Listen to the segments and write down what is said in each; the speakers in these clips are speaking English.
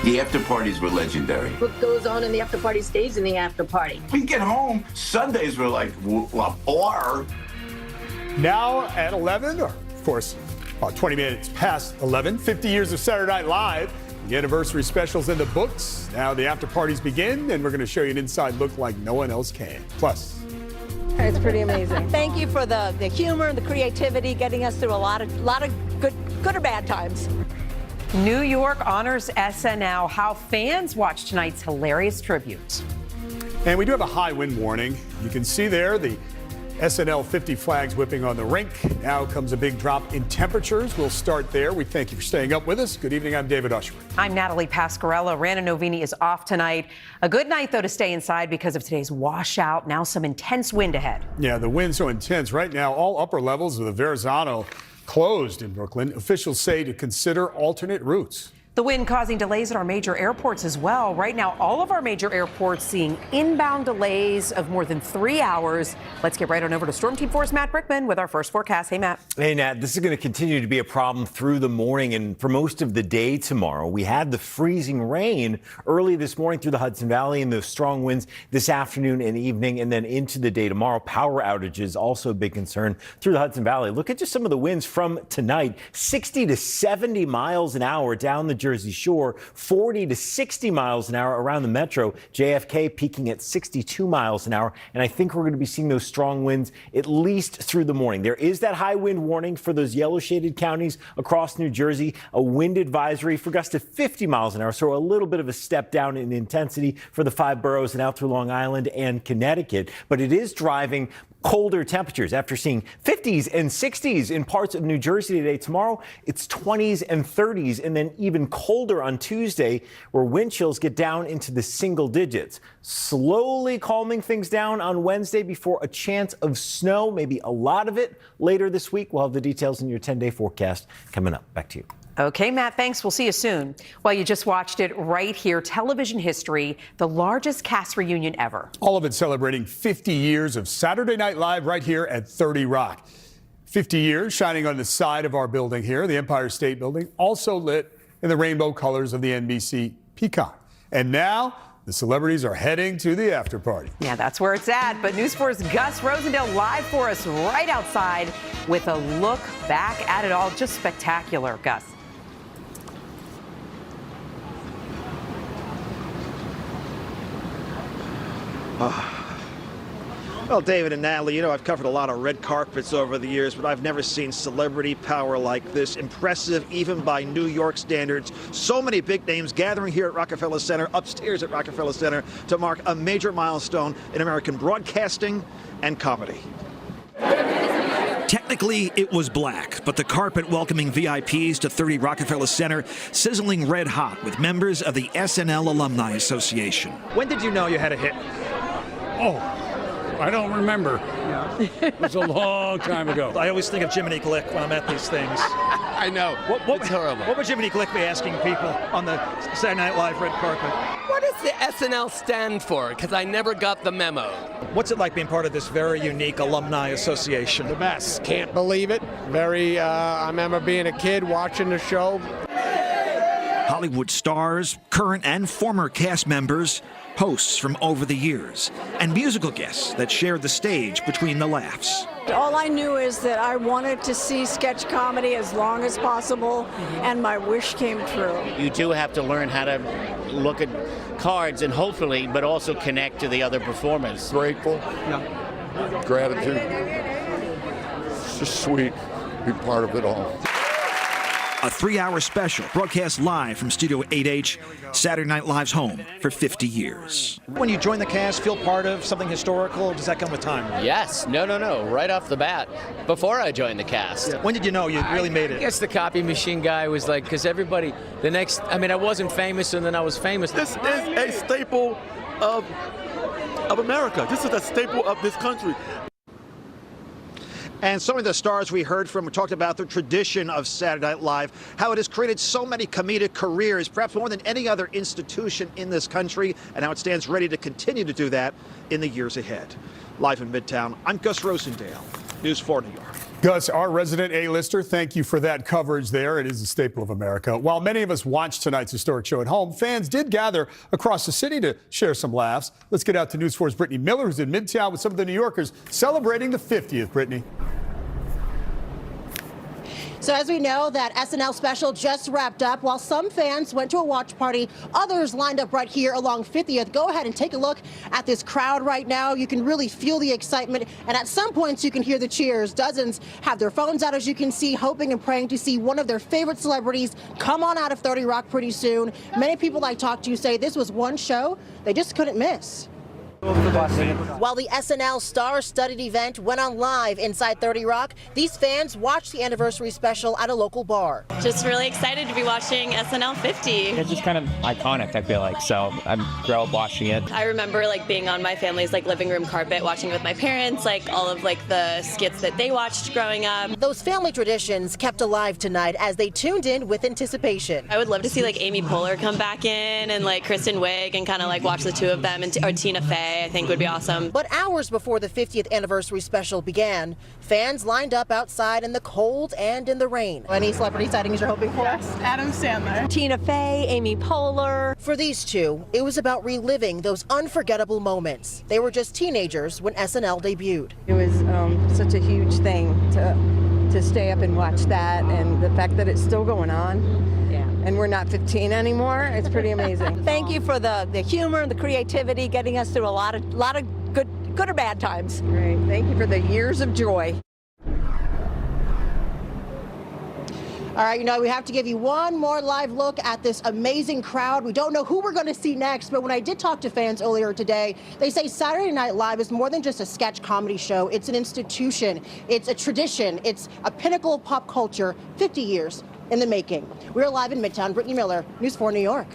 The after parties were legendary. What goes on in the after party stays in the after party. We get home, Sundays were like a bar. Now at 11, or of course, about 20 minutes past 11, 50 years of Saturday Night Live. The anniversary specials in the books. Now the after parties begin, and we're going to show you an inside look like no one else can. Plus, it's pretty amazing. Thank you for the humor, the creativity, getting us through a lot of good or bad times. New York honors SNL. How fans watch tonight's hilarious tributes. and we do have a high wind warning. You can see there the SNL 50 flags whipping on the rink. Now comes a big drop in temperatures. We'll start there. We thank you for staying up with us. Good evening. I'm David Usher. I'm Natalie Pasquarello. Rana Novini is off tonight. A good night, though, to stay inside because of today's washout. Now some intense wind ahead. Yeah, the wind's so intense. Right now, all upper levels of the Verrazano closed in Brooklyn. Officials say to consider alternate routes. The wind causing delays at our major airports as well. Right now, all of our major airports seeing inbound delays of more than 3 hours. Let's get right on over to Storm Team 4's Matt Brickman with our first forecast. Hey, Matt. Hey, Nat. This is going to continue to be a problem through the morning and for most of the day tomorrow. We had the freezing rain early this morning through the Hudson Valley and the strong winds this afternoon and evening and then into the day tomorrow. Power outages also a big concern through the Hudson Valley. Look at just some of the winds from tonight. 60 to 70 miles an hour down the Jersey Shore, 40 to 60 miles an hour around the metro. JFK peaking at 62 miles an hour. And I think we're going to be seeing those strong winds at least through the morning. There is that high wind warning for those yellow shaded counties across New Jersey, a wind advisory for gusts to 50 miles an hour. So a little bit of a step down in intensity for the 5 boroughs and out through Long Island and Connecticut. But it is driving colder temperatures. After seeing 50s and 60s in parts of New Jersey today, tomorrow it's 20s and 30s, and then even colder on Tuesday, where wind chills get down into the single digits. Slowly calming things down on Wednesday before a chance of snow, maybe a lot of it later this week. We'll have the details in your 10-day forecast coming up. Back to you. Okay, Matt, thanks. We'll see you soon. Well, you just watched it right here. Television history, the largest cast reunion ever. All of it celebrating 50 years of Saturday Night Live right here at 30 Rock. 50 years shining on the side of our building here, the Empire State Building, also lit in the rainbow colors of the NBC Peacock. And now the celebrities are heading to the after party. Yeah, that's where it's at. But News 4's Gus Rosendale live for us right outside with a look back at it all. Just spectacular, Gus. Well, David and Natalie, you know, I've covered a lot of red carpets over the years, but I've never seen celebrity power like this. Impressive, even by New York standards. So many big names gathering here at Rockefeller Center, upstairs at Rockefeller Center, to mark a major milestone in American broadcasting and comedy. Technically, it was black, but the carpet welcoming VIPs to 30 Rockefeller Center sizzling red hot with members of the SNL Alumni Association. When did you know you had a hit? Oh, I don't remember. It was a long time ago. I always think of Jiminy Glick when I'm at these things. I know. It's horrible. What would Jiminy Glick be asking people on the Saturday Night Live red carpet? What does the SNL stand for? Because I never got the memo. What's it like being part of this very unique alumni association? The best. Can't believe it. I remember being a kid watching the show. Hollywood stars, current and former cast members, hosts from over the years, and musical guests that shared the stage between the laughs. All I knew is that I wanted to see sketch comedy as long as possible, and my wish came true. You do have to learn how to look at cards and hopefully, but also connect to the other performers. Grateful. Yeah. Gratitude. It's just sweet to be part of it all. A 3-hour special broadcast live from Studio 8H, Saturday Night Live's home for 50 years. When you join the cast, feel part of something historical, does that come with time? Yes. No. Right off the bat, before I joined the cast. Yeah. When did you know you really made it? I guess the copy machine guy was like, because everybody, I wasn't famous and then I was famous. This is a staple of America. This is a staple of this country. And some of the stars we heard from talked about the tradition of Saturday Night Live, how it has created so many comedic careers, perhaps more than any other institution in this country, and how it stands ready to continue to do that in the years ahead. Live in Midtown, I'm Gus Rosendale. News 4 New York. Gus, our resident A-lister, thank you for that coverage there. It is a staple of America. While many of us watched tonight's historic show at home, fans did gather across the city to share some laughs. Let's get out to News 4's Brittany Miller, who's in Midtown with some of the New Yorkers celebrating the 50th. Brittany. So as we know, that SNL special just wrapped up. While some fans went to a watch party, others lined up right here along 50th. Go ahead and take a look at this crowd right now. You can really feel the excitement, and at some points you can hear the cheers. Dozens have their phones out, as you can see, hoping and praying to see one of their favorite celebrities come on out of 30 Rock pretty soon. Many people I talked to say this was one show they just couldn't miss. While the SNL star-studded event went on live inside 30 Rock, these fans watched the anniversary special at a local bar. Just really excited to be watching SNL 50. It's just kind of iconic, I feel like, so I grew up watching it. I remember being on my family's living room carpet, watching with my parents, all of the skits that they watched growing up. Those family traditions kept alive tonight as they tuned in with anticipation. I would love to see Amy Poehler come back in and Kristen Wiig and kind of watch the two of them, or Tina Fey. I think would be awesome. But hours before the 50th anniversary special began, fans lined up outside in the cold and in the rain. Any celebrity sightings you're hoping for? Yes, Adam Sandler. Tina Fey, Amy Poehler. For these two, it was about reliving those unforgettable moments. They were just teenagers when SNL debuted. It was such a huge thing to stay up and watch that, and the fact that it's still going on. And we're not 15 anymore. It's pretty amazing. Thank you for the humor and the creativity, getting us through a lot of good or bad times. Great. Thank you for the years of joy. All right, we have to give you one more live look at this amazing crowd. We don't know who we're going to see next, but when I did talk to fans earlier today, they say Saturday Night Live is more than just a sketch comedy show. It's an institution. It's a tradition. It's a pinnacle of pop culture, 50 years in the making. We're live in Midtown. Brittany Miller, News 4 New York.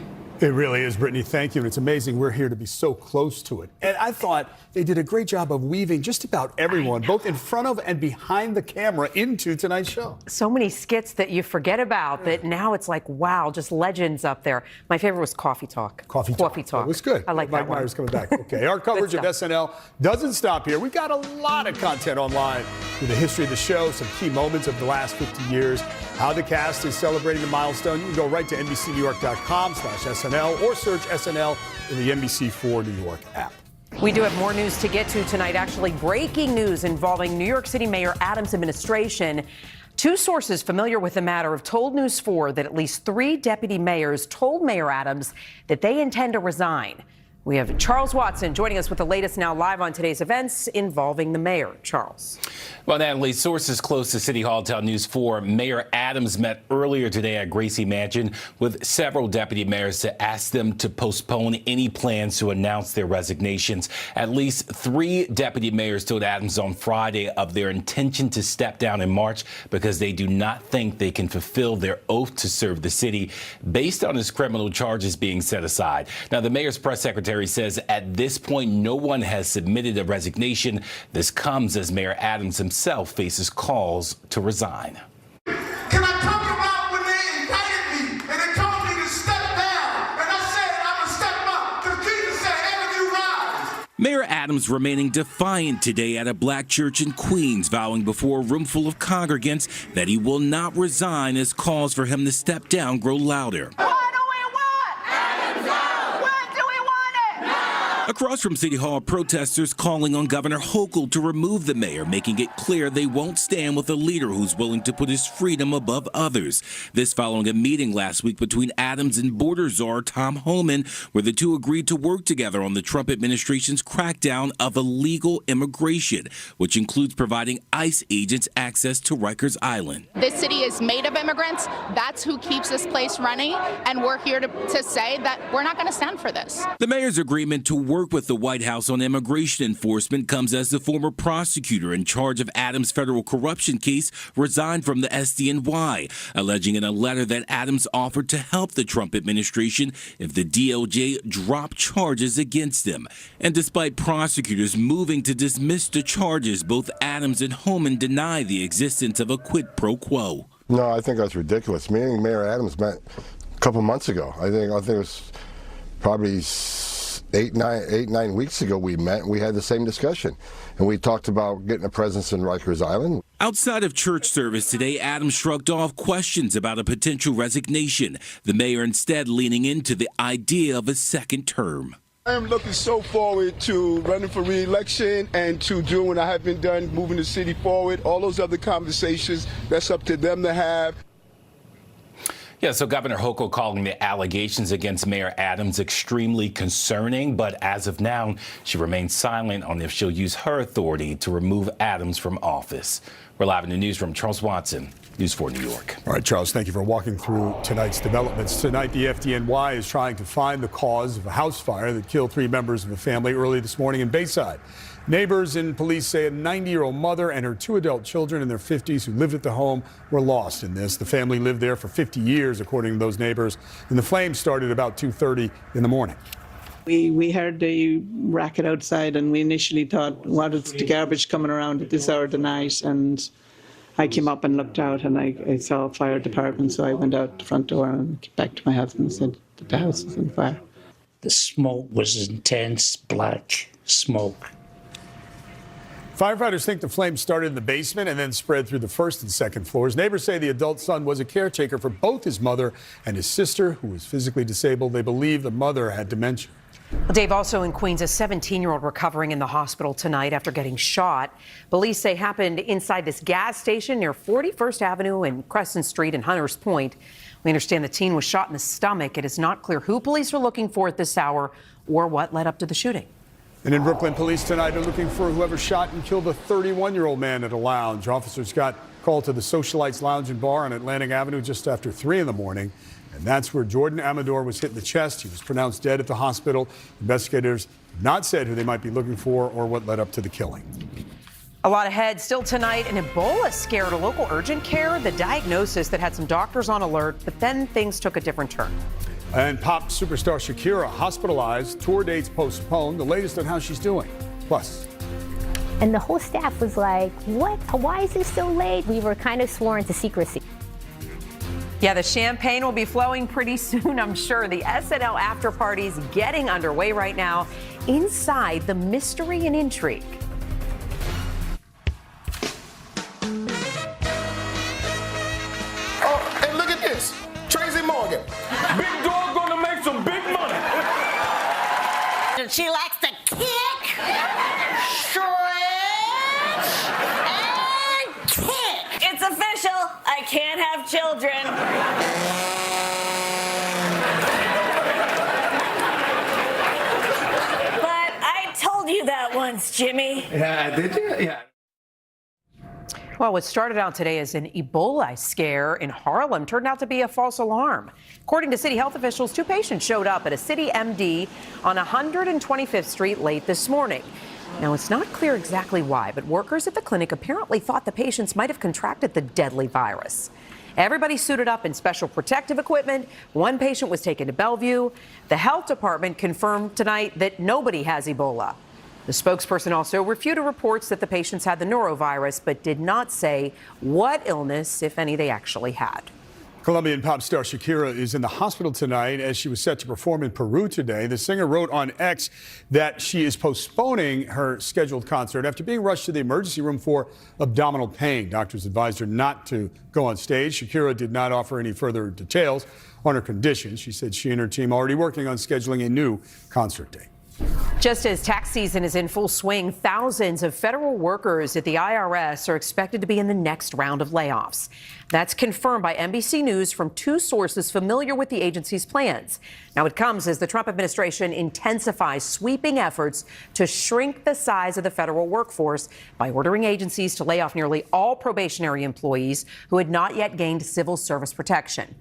It really is, Brittany. Thank you. And it's amazing we're here to be so close to it. And I thought they did a great job of weaving just about everyone, both in front of and behind the camera, into tonight's show. So many skits that you forget about that now it's wow, just legends up there. My favorite was Coffee Talk. Coffee Talk. It was good. I like Mike that one. Myers coming back. Okay, our coverage of SNL doesn't stop here. We got a lot of content online with the history of the show, some key moments of the last 50 years, how the cast is celebrating the milestone. You can go right to NBCNewYork.com/SNL or search SNL in the NBC4 New York app. We do have more news to get to tonight. Actually, breaking news involving New York City Mayor Adams' administration. Two sources familiar with the matter have told News 4 that at least 3 deputy mayors told Mayor Adams that they intend to resign. We have Charles Watson joining us with the latest now live on today's events involving the mayor. Charles. Well, Natalie, sources close to City Hall tell News 4 Mayor Adams met earlier today at Gracie Mansion with several deputy mayors to ask them to postpone any plans to announce their resignations. At least 3 deputy mayors told Adams on Friday of their intention to step down in March because they do not think they can fulfill their oath to serve the city based on his criminal charges being set aside. Now, the mayor's press secretary says at this point, no one has submitted a resignation. This comes as Mayor Adams himself faces calls to resign. Can I talk about when they invited me and they told me to step down? And I said, I'm going to step up because Jesus said, ever you rise. Mayor Adams remaining defiant today at a black church in Queens, vowing before a room full of congregants that he will not resign as calls for him to step down grow louder. Across from City Hall, protesters calling on Governor Hochul to remove the mayor, making it clear they won't stand with a leader who's willing to put his freedom above others. This following a meeting last week between Adams and border czar Tom Homan, where the two agreed to work together on the Trump administration's crackdown of illegal immigration, which includes providing ICE agents access to Rikers Island. This city is made of immigrants. That's who keeps this place running, and we're here to say that we're not going to stand for this. The mayor's agreement to work with the White House on immigration enforcement comes as the former prosecutor in charge of Adams' federal corruption case resigned from the SDNY, alleging in a letter that Adams offered to help the Trump administration if the DOJ dropped charges against him. And despite prosecutors moving to dismiss the charges, both Adams and Homan deny the existence of a quid pro quo. No, I think that's ridiculous. Me and Mayor Adams met a couple months ago. I think it was probably 9 weeks ago we met and we had the same discussion. And we talked about getting a presence in Rikers Island. Outside of church service today, Adams shrugged off questions about a potential resignation, the mayor instead leaning into the idea of a second term. I am looking so forward to running for re-election and to doing what I have been done, moving the city forward. All those other conversations, that's up to them to have. Yeah, so Governor Hochul calling the allegations against Mayor Adams extremely concerning, but as of now, she remains silent on if she'll use her authority to remove Adams from office. We're live in the newsroom. Charles Watson, News 4 New York. All right, Charles, thank you for walking through tonight's developments. Tonight, the FDNY is trying to find the cause of a house fire that killed 3 members of a family early this morning in Bayside. Neighbors and police say a 90-year-old mother and her 2 adult children in their 50s who lived at the home were lost in this. The family lived there for 50 years, according to those neighbors, and the flames started about 2:30 in the morning. We heard the racket outside, and we initially thought, what is the garbage coming around at this hour of the night? And I came up and looked out, and I saw a fire department, so I went out the front door and came back to my husband and said that the house is on fire. The smoke was intense, black smoke. Firefighters think the flames started in the basement and then spread through the first and second floors. Neighbors say the adult son was a caretaker for both his mother and his sister, who was physically disabled. They believe the mother had dementia. Well, Dave, also in Queens, a 17-year-old recovering in the hospital tonight after getting shot. Police say happened inside this gas station near 41st Avenue and Crescent Street in Hunters Point. We understand the teen was shot in the stomach. It is not clear who police are looking for at this hour or what led up to the shooting. And in Brooklyn, police tonight are looking for whoever shot and killed a 31-year-old man at a lounge. Officers got called to the Socialites Lounge and Bar on Atlantic Avenue just after 3 in the morning. And that's where Jordan Amador was hit in the chest. He was pronounced dead at the hospital. Investigators have not said who they might be looking for or what led up to the killing. A lot ahead still tonight. An Ebola scare at a local urgent care. The diagnosis that had some doctors on alert, but then things took a different turn. And pop superstar Shakira hospitalized, tour dates postponed. The latest on how she's doing. Plus. And the whole staff was like, what? Why is this so late? We were kind of sworn to secrecy. Yeah, the champagne will be flowing pretty soon, I'm sure. The SNL after party's getting underway right now. Inside, the mystery and intrigue. Oh, and look at this. Tracy Morgan. Big dog gonna make some big money. She likes to kick, stretch, and kick. It's official. I can't have children. But I told you that once, Jimmy. Yeah, did you? Yeah. Well, what started out today as an Ebola scare in Harlem turned out to be a false alarm. According to city health officials, 2 patients showed up at a city MD on 125th Street late this morning. Now, it's not clear exactly why, but workers at the clinic apparently thought the patients might have contracted the deadly virus. Everybody suited up in special protective equipment. 1 patient was taken to Bellevue. The health department confirmed tonight that nobody has Ebola. The spokesperson also refuted reports that the patients had the norovirus, but did not say what illness, if any, they actually had. Colombian pop star Shakira is in the hospital tonight as she was set to perform in Peru today. The singer wrote on X that she is postponing her scheduled concert after being rushed to the emergency room for abdominal pain. Doctors advised her not to go on stage. Shakira did not offer any further details on her condition. She said she and her team are already working on scheduling a new concert date. Just as tax season is in full swing, thousands of federal workers at the IRS are expected to be in the next round of layoffs. That's confirmed by NBC News from 2 sources familiar with the agency's plans. Now, it comes as the Trump administration intensifies sweeping efforts to shrink the size of the federal workforce by ordering agencies to lay off nearly all probationary employees who had not yet gained civil service protection.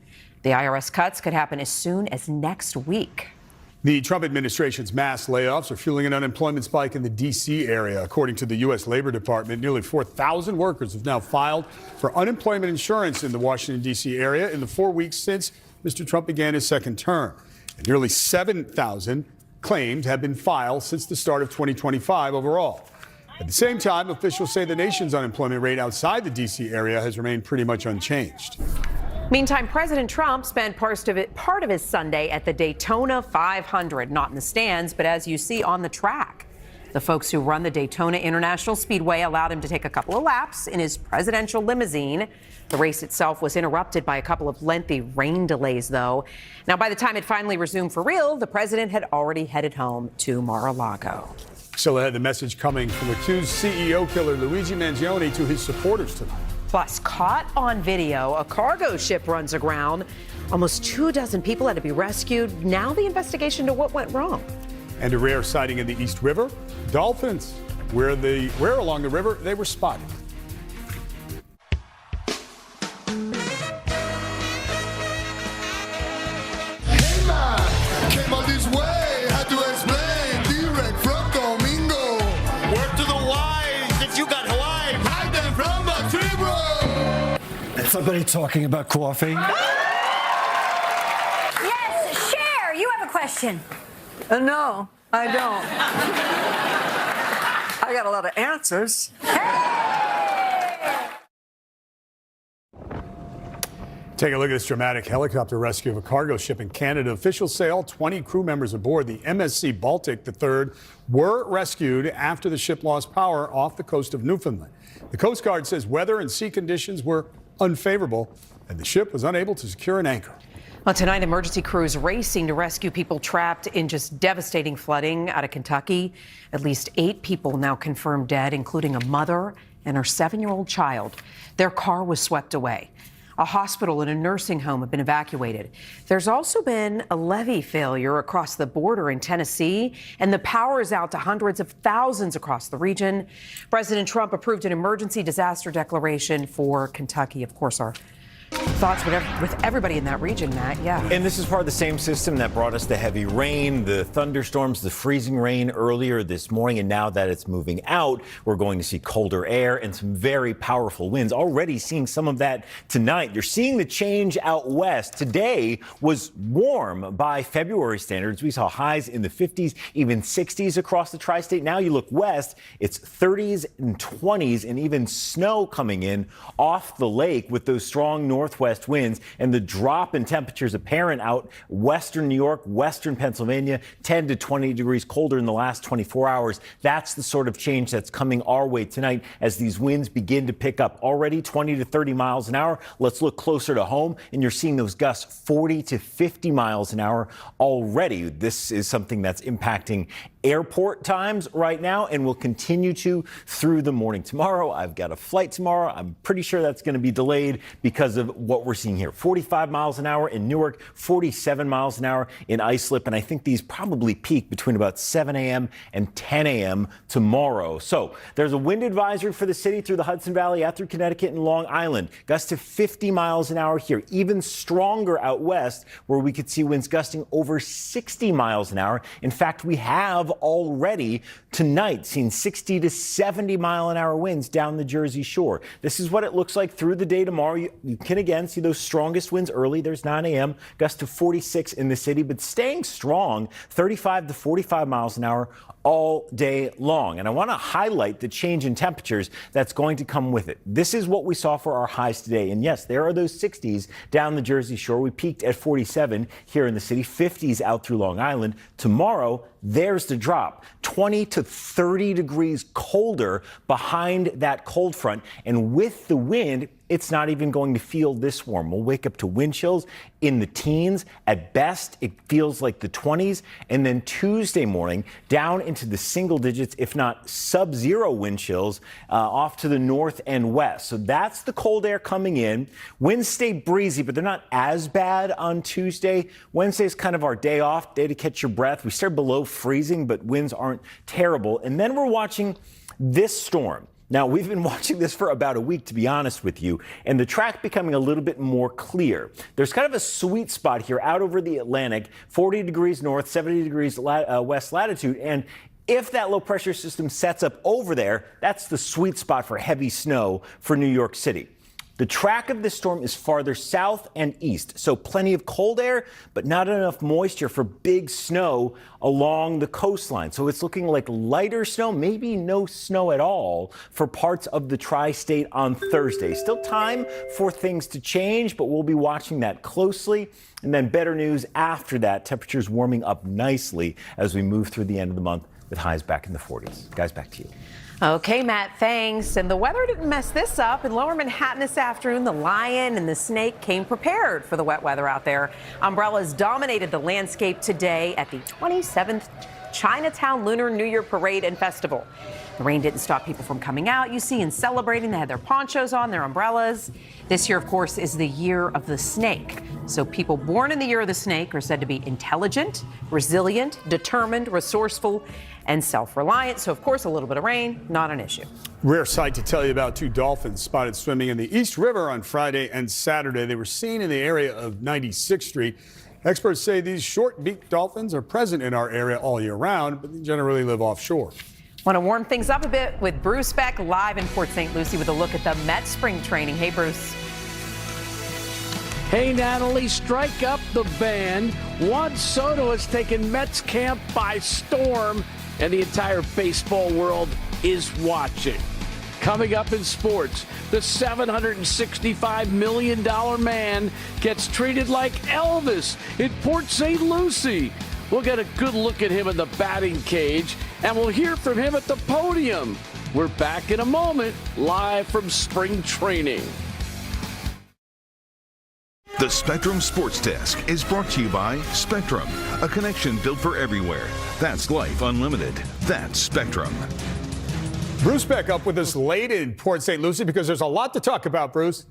The IRS cuts could happen as soon as next week. The Trump administration's mass layoffs are fueling an unemployment spike in the D.C. area. According to the U.S. Labor Department, nearly 4,000 workers have now filed for unemployment insurance in the Washington, D.C. area in the 4 weeks since Mr. Trump began his second term. And nearly 7,000 claims have been filed since the start of 2025 overall. At the same time, officials say the nation's unemployment rate outside the D.C. area has remained pretty much unchanged. Meantime, President Trump spent part of his Sunday at the Daytona 500, not in the stands, but as you see on the track. The folks who run the Daytona International Speedway allowed him to take a couple of laps in his presidential limousine. The race itself was interrupted by a couple of lengthy rain delays, though. Now, by the time it finally resumed for real, the president had already headed home to Mar-a-Lago. Still ahead, the message coming from accused CEO killer Luigi Mangione to his supporters tonight. Plus, caught on video, a cargo ship runs aground. Almost 24 people had to be rescued. Now the investigation to what went wrong. And a rare sighting in the East River. Dolphins, where along the river they were spotted. Hey man, came all this way, had to explain. Direct from Domingo. Word to the wise, if you got Hawaii, hide them from the tree, bro. Is somebody talking about coffee? Yes, Cher, you have a question. No, I don't. I got a lot of answers. Take a look at this dramatic helicopter rescue of a cargo ship in Canada. Officials say all 20 crew members aboard the MSC Baltic III were rescued after the ship lost power off the coast of Newfoundland. The Coast Guard says weather and sea conditions were unfavorable and the ship was unable to secure an anchor. Well, tonight, emergency crews racing to rescue people trapped in just devastating flooding out of Kentucky. At least 8 people now confirmed dead, including a mother and her 7-year-old child. Their car was swept away. A hospital and a nursing home have been evacuated. There's also been a levee failure across the border in Tennessee, and the power is out to hundreds of thousands across the region. President Trump approved an emergency disaster declaration for Kentucky. Of course, our thoughts with everybody in that region, Matt. Yeah. And this is part of the same system that brought us the heavy rain, the thunderstorms, the freezing rain earlier this morning. And now that it's moving out, we're going to see colder air and some very powerful winds. Already seeing some of that tonight. You're seeing the change out west. Today was warm by February standards. We saw highs in the 50s, even 60s across the tri-state. Now you look west, it's 30s and 20s and even snow coming in off the lake with those strong northwest winds, and the drop in temperatures apparent out western New York, western Pennsylvania, 10 to 20 degrees colder in the last 24 hours. That's the sort of change that's coming our way tonight as these winds begin to pick up. Already 20 to 30 miles an hour. Let's look closer to home, and you're seeing those gusts 40 to 50 miles an hour already. This is something that's impacting airport times right now and will continue to through the morning tomorrow. I've got a flight tomorrow. I'm pretty sure that's going to be delayed because of what we're seeing here. 45 miles an hour in Newark, 47 miles an hour in Islip, and I think these probably peak between about 7 a.m. and 10 a.m. tomorrow. So there's a wind advisory for the city through the Hudson Valley, out through Connecticut and Long Island. Gusts to 50 miles an hour here, even stronger out west where we could see winds gusting over 60 miles an hour. In fact, we have already tonight seen 60 to 70 mile an hour winds down the Jersey Shore. This is what it looks like through the day tomorrow. You can again see those strongest winds early. There's 9 a.m. gusts to 46 in the city, but staying strong, 35 to 45 miles an hour all day long. And I want to highlight the change in temperatures that's going to come with it. This is what we saw for our highs today. And yes, there are those 60s down the Jersey Shore. We peaked at 47 here in the city, 50s out through Long Island. Tomorrow, there's the drop. 20 to 30 degrees colder behind that cold front. And with the wind, it's not even going to feel this warm. We'll wake up to wind chills in the teens. At best, it feels like the 20s. And then Tuesday morning, down into the single digits, if not sub-zero wind chills off to the north and west. So that's the cold air coming in. Winds stay breezy, but they're not as bad on Tuesday. Wednesday is kind of our day off, day to catch your breath. We start below freezing, but winds aren't terrible. And then we're watching this storm. Now, we've been watching this for about a week, to be honest with you, and the track becoming a little bit more clear. There's kind of a sweet spot here out over the Atlantic, 40 degrees north, 70 degrees west latitude, and if that low pressure system sets up over there, that's the sweet spot for heavy snow for New York City. The track of this storm is farther south and east, so plenty of cold air, but not enough moisture for big snow along the coastline. So it's looking like lighter snow, maybe no snow at all for parts of the tri-state on Thursday. Still time for things to change, but we'll be watching that closely. And then better news after that, temperatures warming up nicely as we move through the end of the month with highs back in the 40s. Guys, back to you. Okay, Matt, thanks. And the weather didn't mess this up. In lower Manhattan this afternoon, the lion and the snake came prepared for the wet weather out there. Umbrellas dominated the landscape today at the 27th Chinatown Lunar New Year Parade and Festival. The rain didn't stop people from coming out, you see, and celebrating. They had their ponchos on, their umbrellas. This year, of course, is the year of the snake. So people born in the year of the snake are said to be intelligent, resilient, determined, resourceful, and self-reliant. So, of course, a little bit of rain, not an issue. Rare sight to tell you about. Two dolphins spotted swimming in the East River on Friday and Saturday. They were seen in the area of 96th Street. Experts say these short-beaked dolphins are present in our area all year round, but they generally live offshore. Want to warm things up a bit with Bruce Beck live in Port St. Lucie with a look at the Mets spring training. Hey, Bruce. Hey, Natalie, strike up the band. Juan Soto has taken Mets camp by storm, and the entire baseball world is watching. Coming up in sports, the $765 million man gets treated like Elvis in Port St. Lucie. We'll get a good look at him in the batting cage, and we'll hear from him at the podium. We're back in a moment, live from spring training. The Spectrum Sports Desk is brought to you by Spectrum, a connection built for everywhere. That's life unlimited. That's Spectrum. Bruce Beck up with us late in Port St. Lucie because there's a lot to talk about, Bruce.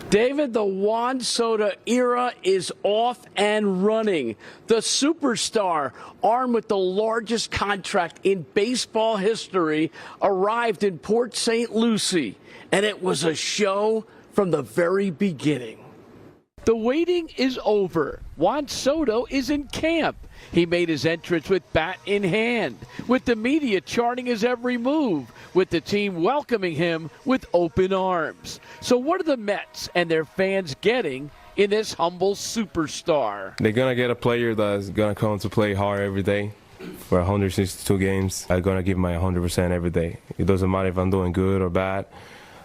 David, the Juan Soto era is off and running. The superstar, armed with the largest contract in baseball history, arrived in Port St. Lucie, and it was a show from the very beginning. The waiting is over. Juan Soto is in camp. He made his entrance with bat in hand, with the media charting his every move, with the team welcoming him with open arms. So what are the Mets and their fans getting in this humble superstar? They're going to get a player that's going to come to play hard every day. For 162 games, I'm going to give my 100% every day. It doesn't matter if I'm doing good or bad.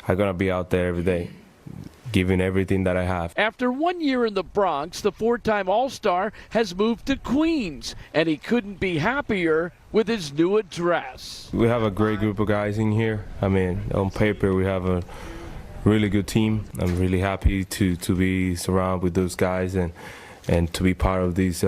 I'm going to be out there every day, giving everything that I have. After 1 year in the Bronx, the four-time All-Star has moved to Queens, and he couldn't be happier with his new address. We have a great group of guys in here. I mean, on paper, we have a really good team. I'm really happy to be surrounded with those guys and to be part of this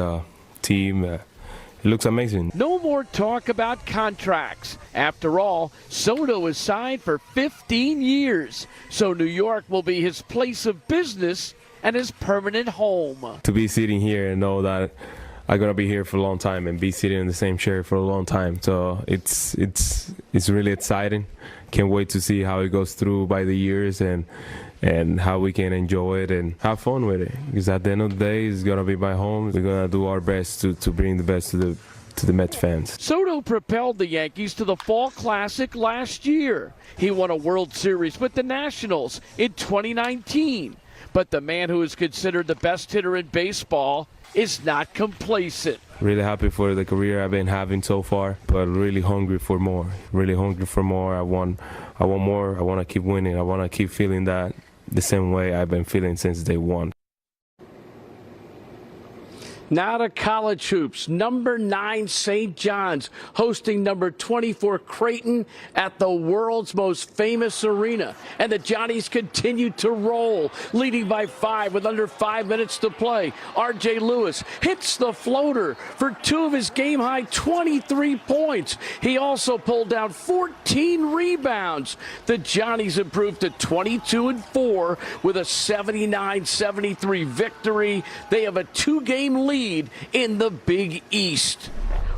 team. It looks amazing. No more talk about contracts. After all, Soto is signed for 15 years. So New York will be his place of business and his permanent home. To be sitting here and know that I'm going to be here for a long time and be sitting in the same chair for a long time. So it's really exciting. Can't wait to see how it goes through by the years and how we can enjoy it and have fun with it. Because at the end of the day, it's going to be my home. We're going to do our best to bring the best to the Mets fans. Soto propelled the Yankees to the Fall Classic last year. He won a World Series with the Nationals in 2019. But the man who is considered the best hitter in baseball is not complacent. Really happy for the career I've been having so far, but really hungry for more. Really hungry for more. I want more. I want to keep winning. I want to keep feeling that the same way I've been feeling since day one. Now to college hoops. Number 9 St. John's hosting number 24 Creighton at the world's most famous arena. And the Johnnies continue to roll, leading by 5 with under 5 minutes to play. R.J. Lewis hits the floater for 2 of his game-high 23 points. He also pulled down 14 rebounds. The Johnnies improved to 22-4 with a 79-73 victory. They have a 2-game lead in the Big East.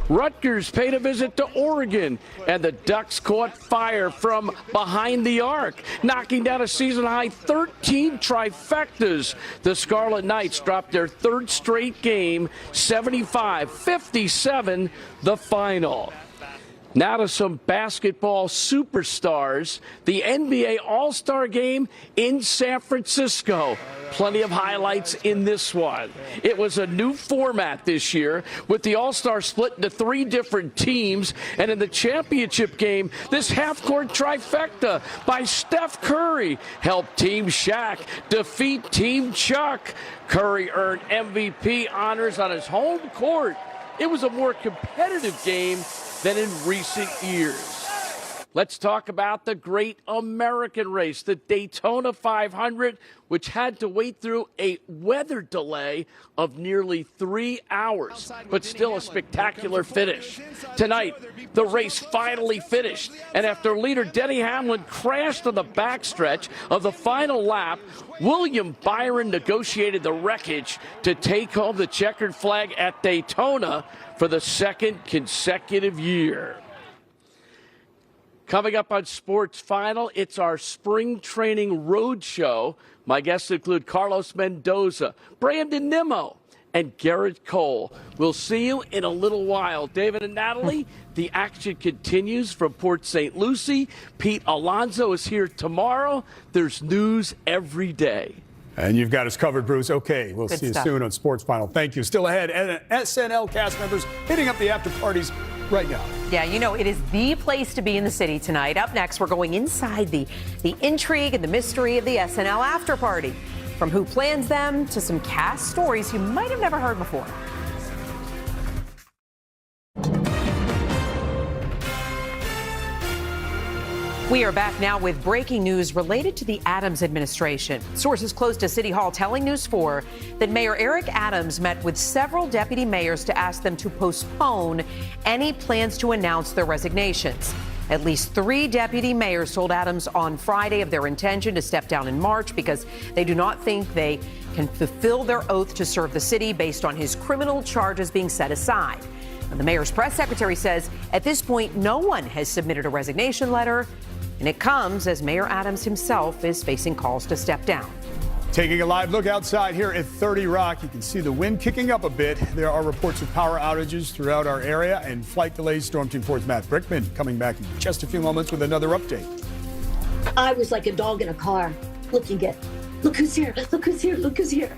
Rutgers paid a visit to Oregon, and the Ducks caught fire from behind the arc, knocking down a season-high 13 trifectas. The Scarlet Knights dropped their 3rd straight game, 75-57, the final. Now to some basketball superstars. The NBA All-Star Game in San Francisco. Plenty of highlights in this one. It was a new format this year with the All-Star split into 3 different teams. And in the championship game, this half-court trifecta by Steph Curry helped Team Shaq defeat Team Chuck. Curry earned MVP honors on his home court. It was a more competitive game than in recent years. Let's talk about the great American race, the Daytona 500, which had to wait through a weather delay of nearly 3 hours, but still a spectacular finish. Tonight, the race finally finished, and after leader Denny Hamlin crashed on the backstretch of the final lap, William Byron negotiated the wreckage to take home the checkered flag at Daytona for the 2nd consecutive year. Coming up on Sports Final, it's our spring training roadshow. My guests include Carlos Mendoza, Brandon Nimmo, and Garrett Cole. We'll see you in a little while. David and Natalie, the action continues from Port St. Lucie. Pete Alonso is here tomorrow. There's news every day. And you've got us covered, Bruce. Okay, we'll see you soon on Sports Final. Thank you. Still ahead, and SNL cast members hitting up the after parties right now. Yeah, you know, it is the place to be in the city tonight. Up next, we're going inside the intrigue and the mystery of the SNL after party. From who plans them to some cast stories you might have never heard before. We are back now with breaking news related to the Adams administration. Sources close to City Hall telling News 4 that Mayor Eric Adams met with several deputy mayors to ask them to postpone any plans to announce their resignations. At least 3 deputy mayors told Adams on Friday of their intention to step down in March because they do not think they can fulfill their oath to serve the city based on his criminal charges being set aside. And the mayor's press secretary says at this point, no one has submitted a resignation letter. And it comes as Mayor Adams himself is facing calls to step down. Taking a live look outside here at 30 Rock, you can see the wind kicking up a bit. There are reports of power outages throughout our area and flight delays. Storm Team 4's Matt Brickman coming back in just a few moments with another update. I was like a dog in a car looking at, look who's here, look who's here, look who's here.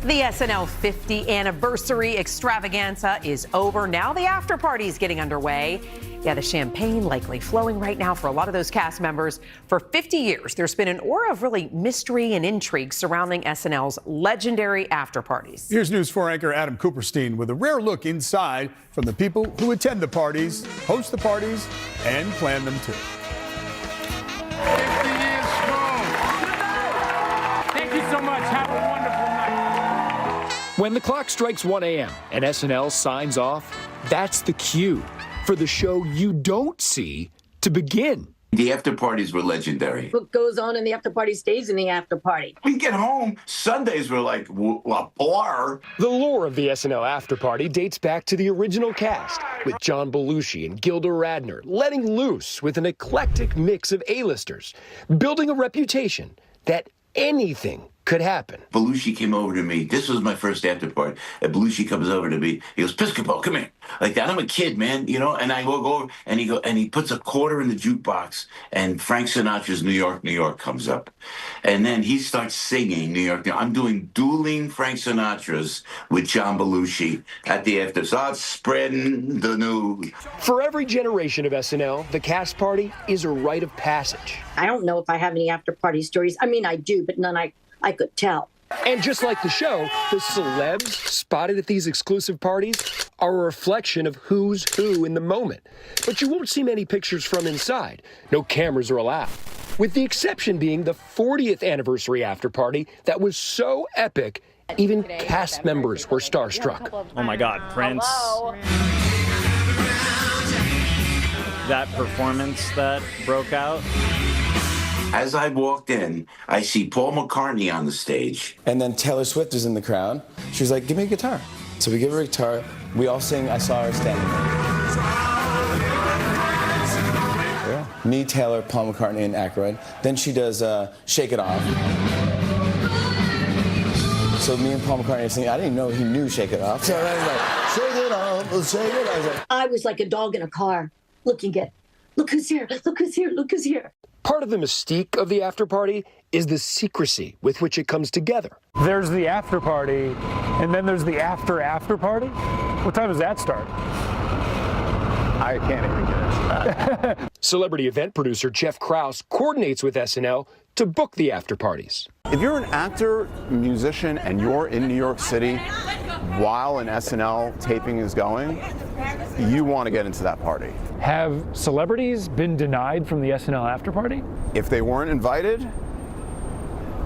The SNL 50th anniversary extravaganza is over. Now the after party is getting underway. Yeah, the champagne likely flowing right now for a lot of those cast members. For 50 years, there's been an aura of really mystery and intrigue surrounding SNL's legendary after parties. Here's News 4 anchor Adam Cooperstein with a rare look inside from the people who attend the parties, host the parties, and plan them too. 50 years strong. Thank you so much. Have a wonderful night. When the clock strikes 1 a.m. and SNL signs off, that's the cue for the show you don't see to begin. The after parties were legendary. What goes on in the after party stays in the after party. We get home, Sundays were like a blur. The lore of the SNL after party dates back to the original cast, with John Belushi and Gilda Radner letting loose with an eclectic mix of A-listers, building a reputation that anything could happen. Belushi came over to me. This was my first after party. And Belushi comes over to me. He goes, Piscopo, come here. Like that. I'm a kid, man, you know? And I go over and he puts a quarter in the jukebox and Frank Sinatra's New York, New York comes up. And then he starts singing New York, New York. I'm doing dueling Frank Sinatra's with John Belushi at the after. So I'm spreading the news. For every generation of SNL, the cast party is a rite of passage. I don't know if I have any after party stories. I mean, I do, but none I could tell. And just like the show, the celebs spotted at these exclusive parties are a reflection of who's who in the moment. But you won't see many pictures from inside. No cameras are allowed. With the exception being the 40th anniversary after party that was so epic, even cast members were starstruck. Oh my God, Prince. Hello. That performance that broke out. As I walked in, I see Paul McCartney on the stage. And then Taylor Swift is in the crowd. She was like, give me a guitar. So we give her a guitar. We all sing I Saw Her Standing There. Yeah. Me, Taylor, Paul McCartney, and Aykroyd. Then she does Shake It Off. So me and Paul McCartney are singing. I didn't know he knew Shake It Off. So I was like, shake it off, shake it off. I was like a dog in a car looking at, look who's here, look who's here, look who's here. Part of the mystique of the after party is the secrecy with which it comes together. There's the after party, and then there's the after party. What time does that start? I can't even get it. Celebrity event producer Jeff Krause coordinates with SNL to book the after parties. If you're an actor, musician, and you're in New York City while an SNL taping is going, you want to get into that party. Have celebrities been denied from the SNL after party? If they weren't invited,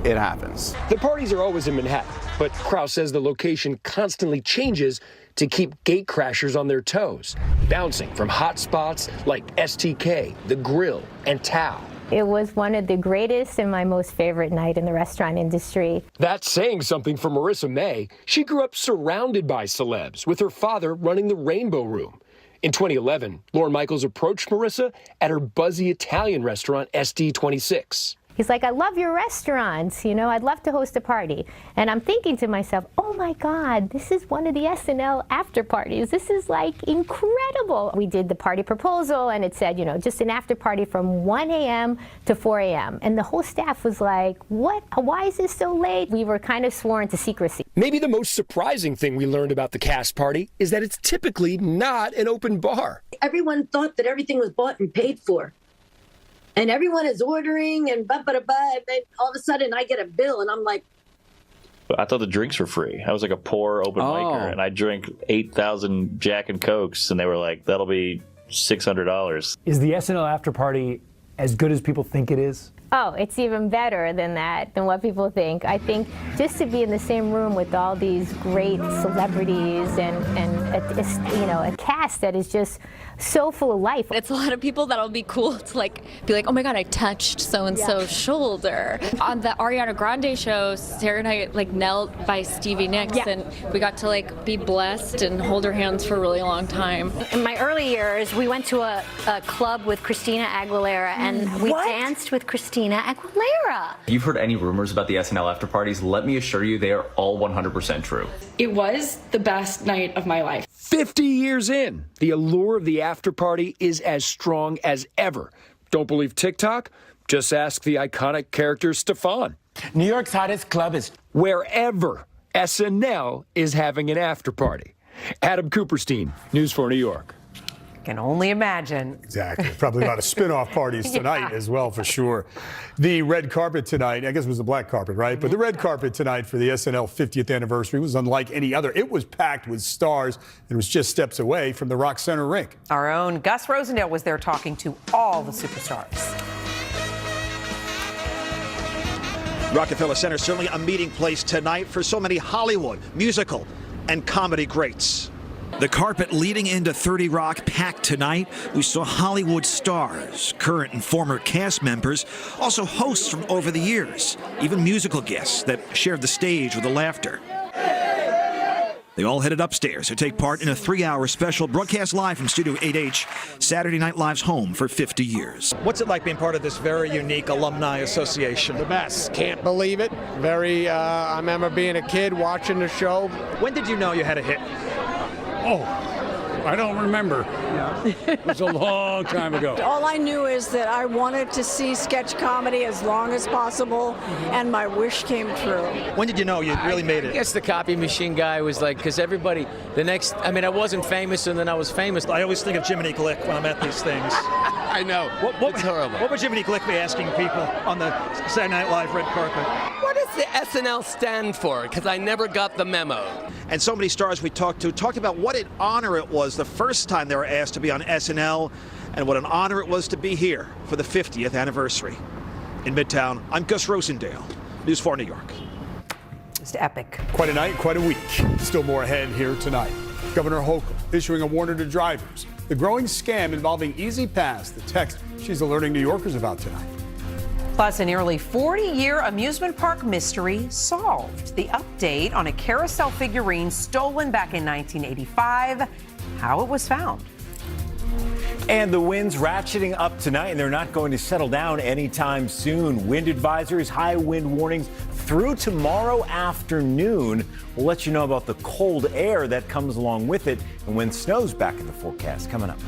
it happens. The parties are always in Manhattan, but Krause says the location constantly changes to keep gatecrashers on their toes, bouncing from hot spots like STK, The Grill, and Tao. It was one of the greatest and my most favorite night in the restaurant industry. That's saying something for Marissa May. She grew up surrounded by celebs, with her father running the Rainbow Room. In 2011, Lorne Michaels approached Marissa at her buzzy Italian restaurant, SD26. He's like, I love your restaurants, you know, I'd love to host a party. And I'm thinking to myself, oh my God, this is one of the SNL after parties. This is like incredible. We did the party proposal and it said, you know, just an after party from 1 a.m. to 4 a.m. And the whole staff was like, what? Why is this so late? We were kind of sworn to secrecy. Maybe the most surprising thing we learned about the cast party is that it's typically not an open bar. Everyone thought that everything was bought and paid for. And everyone is ordering and and then all of a sudden I get a bill and I'm like, I thought the drinks were free. I was like a poor open micer and I drank 8,000 Jack and Cokes and they were like, that'll be $600. Is the SNL after party as good as people think it is? Oh, it's even better than that, than what people think. I think just to be in the same room with all these great celebrities and a cast that is just so full of life. It's a lot of people that'll be cool to be like, oh my God, I touched so-and-so's shoulder. On the Ariana Grande show, Sarah and I knelt by Stevie Nicks and we got to be blessed and hold her hands for a really long time. In my early years, we went to a club with Christina Aguilera and we danced with Christina Aguilera. You've heard any rumors about the SNL after parties? Let me assure you they are all 100% true. It was the best night of my life. 50 years in, the allure of the after party is as strong as ever. Don't believe TikTok? Just ask the iconic character Stefan. New York's hottest club is wherever SNL is having an after party. Adam Cooperstein, News 4 New York. Can only imagine. Exactly. Probably a lot of spin-off parties tonight as well, for sure. The red carpet tonight, I guess it was the black carpet, right? But the red carpet tonight for the SNL 50th anniversary was unlike any other. It was packed with stars and was just steps away from the Rock Center rink. Our own Gus Rosendale was there talking to all the superstars. Rockefeller Center, certainly a meeting place tonight for so many Hollywood, musical, and comedy greats. The carpet leading into 30 Rock packed tonight. We saw Hollywood stars, current and former cast members, also hosts from over the years, even musical guests that shared the stage with the laughter. They all headed upstairs to take part in a 3-hour special broadcast live from Studio 8H, Saturday Night Live's home for 50 years. What's it like being part of this very unique alumni association? The best. Can't believe it. I remember being a kid watching the show. When did you know you had a hit? Oh, I don't remember. It was a long time ago. All I knew is that I wanted to see sketch comedy as long as possible, and my wish came true. When did you know you really made it? I guess the copy machine guy was because everybody, I wasn't famous and then I was famous. I always think of Jiminy Glick when I'm at these things. I know. It's horrible. What would Jiminy Glick be asking people on the Saturday Night Live red carpet? What does the SNL stand for? Because I never got the memo. And so many stars we talked about what an honor it was the first time they were asked to be on SNL, and what an honor it was to be here for the 50th anniversary. In Midtown, I'm Gus Rosendale, News 4 New York. Just epic. Quite a night, quite a week. Still more ahead here tonight. Governor Hochul issuing a warning to drivers. The growing scam involving Easy Pass, the text she's alerting New Yorkers about tonight. Plus, a nearly 40-year amusement park mystery solved. The update on a carousel figurine stolen back in 1985, how it was found. And the winds ratcheting up tonight, and they're not going to settle down anytime soon. Wind advisories, high wind warnings through tomorrow afternoon. We'll let you know about the cold air that comes along with it and when snow's back in the forecast coming up.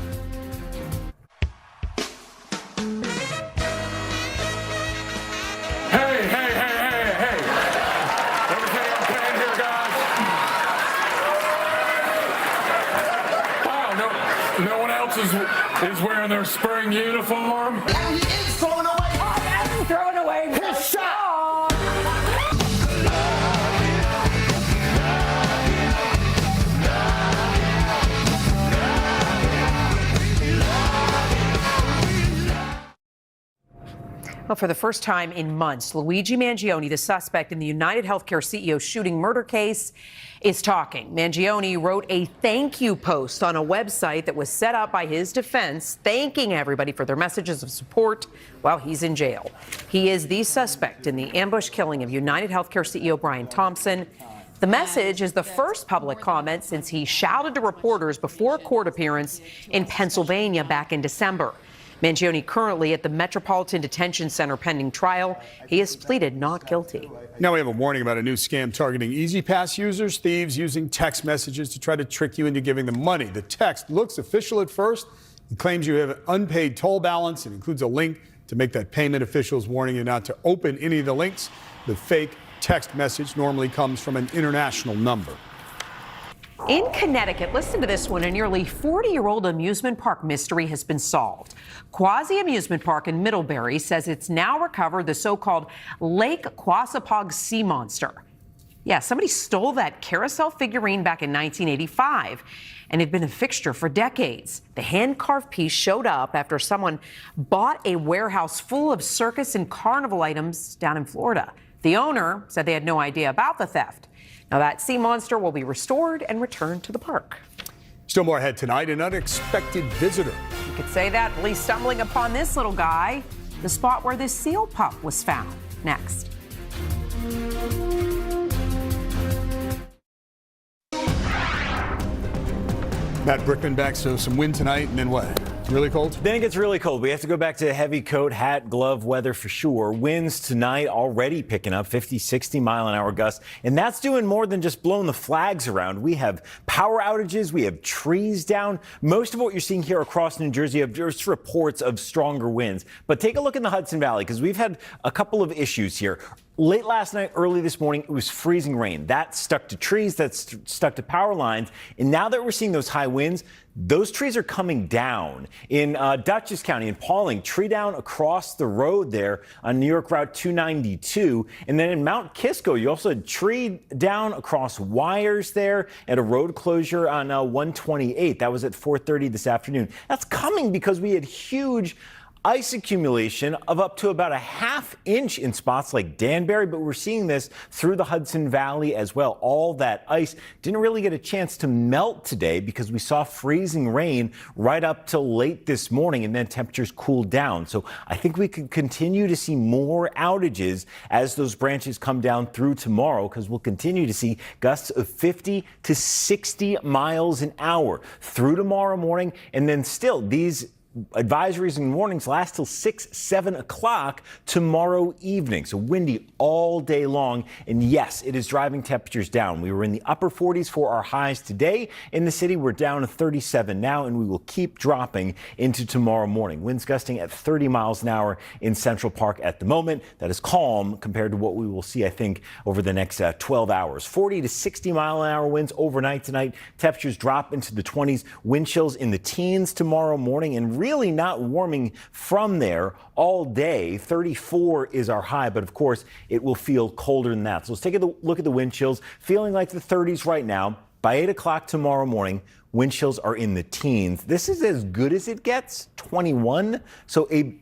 No one else is wearing their spring uniform. And he is throwing away. I'm throwing away his shot. Well, for the first time in months, Luigi Mangione, the suspect in the United Healthcare CEO shooting murder case, is talking. Mangione wrote a thank you post on a website that was set up by his defense, thanking everybody for their messages of support while he's in jail. He is the suspect in the ambush killing of United Healthcare CEO Brian Thompson. The message is the first public comment since he shouted to reporters before a court appearance in Pennsylvania back in December. Mangione currently at the Metropolitan Detention Center pending trial. He has pleaded not guilty. Now we have a warning about a new scam targeting Easy Pass users, thieves using text messages to try to trick you into giving them money. The text looks official at first. It claims you have an unpaid toll balance and includes a link to make that payment. Officials warning you not to open any of the links. The fake text message normally comes from an international number. In Connecticut, listen to this one. A nearly 40-year-old amusement park mystery has been solved. Quasi Amusement Park in Middlebury says it's now recovered the so-called Lake Quassapog sea monster. Yeah, somebody stole that carousel figurine back in 1985 and had been a fixture for decades. The hand-carved piece showed up after someone bought a warehouse full of circus and carnival items down in Florida. The owner said they had no idea about the theft. Now, that sea monster will be restored and returned to the park. Still more ahead tonight, an unexpected visitor. You could say that, police stumbling upon this little guy, the spot where this seal pup was found. Next. Matt Brickman back, so some wind tonight, and then what? Really cold? Then it gets really cold. We have to go back to heavy coat, hat, glove weather for sure. Winds tonight already picking up 50, 60 mile an hour gusts. And that's doing more than just blowing the flags around. We have power outages. We have trees down. Most of what you're seeing here across New Jersey are just reports of stronger winds. But take a look in the Hudson Valley, because we've had a couple of issues here. Late last night, early this morning, it was freezing rain. That stuck to trees, that's stuck to power lines. And now that we're seeing those high winds, those trees are coming down. In Dutchess County, in Paulding, tree down across the road there on New York Route 292. And then in Mount Kisco, you also had tree down across wires there at a road closure on 128. That was at 4:30 this afternoon. That's coming because we had huge ice accumulation of up to about a ½ inch in spots like Danbury, but we're seeing this through the Hudson Valley as well. All that ice didn't really get a chance to melt today because we saw freezing rain right up till late this morning, and then temperatures cooled down. So I think we could continue to see more outages as those branches come down through tomorrow, because we'll continue to see gusts of 50 to 60 miles an hour through tomorrow morning, and then still these advisories and warnings last till 6, 7 o'clock tomorrow evening. So windy all day long. And yes, it is driving temperatures down. We were in the upper 40s for our highs today in the city. We're down to 37 now, and we will keep dropping into tomorrow morning. Winds gusting at 30 miles an hour in Central Park at the moment. That is calm compared to what we will see, I think, over the next 12 hours. 40 to 60 mile an hour winds overnight tonight. Temperatures drop into the 20s. Wind chills in the teens tomorrow morning, and really not warming from there all day. 34 is our high, but of course it will feel colder than that. So let's take a look at the wind chills. Feeling like the 30s right now. By 8 o'clock tomorrow morning, wind chills are in the teens. This is as good as it gets, 21. So a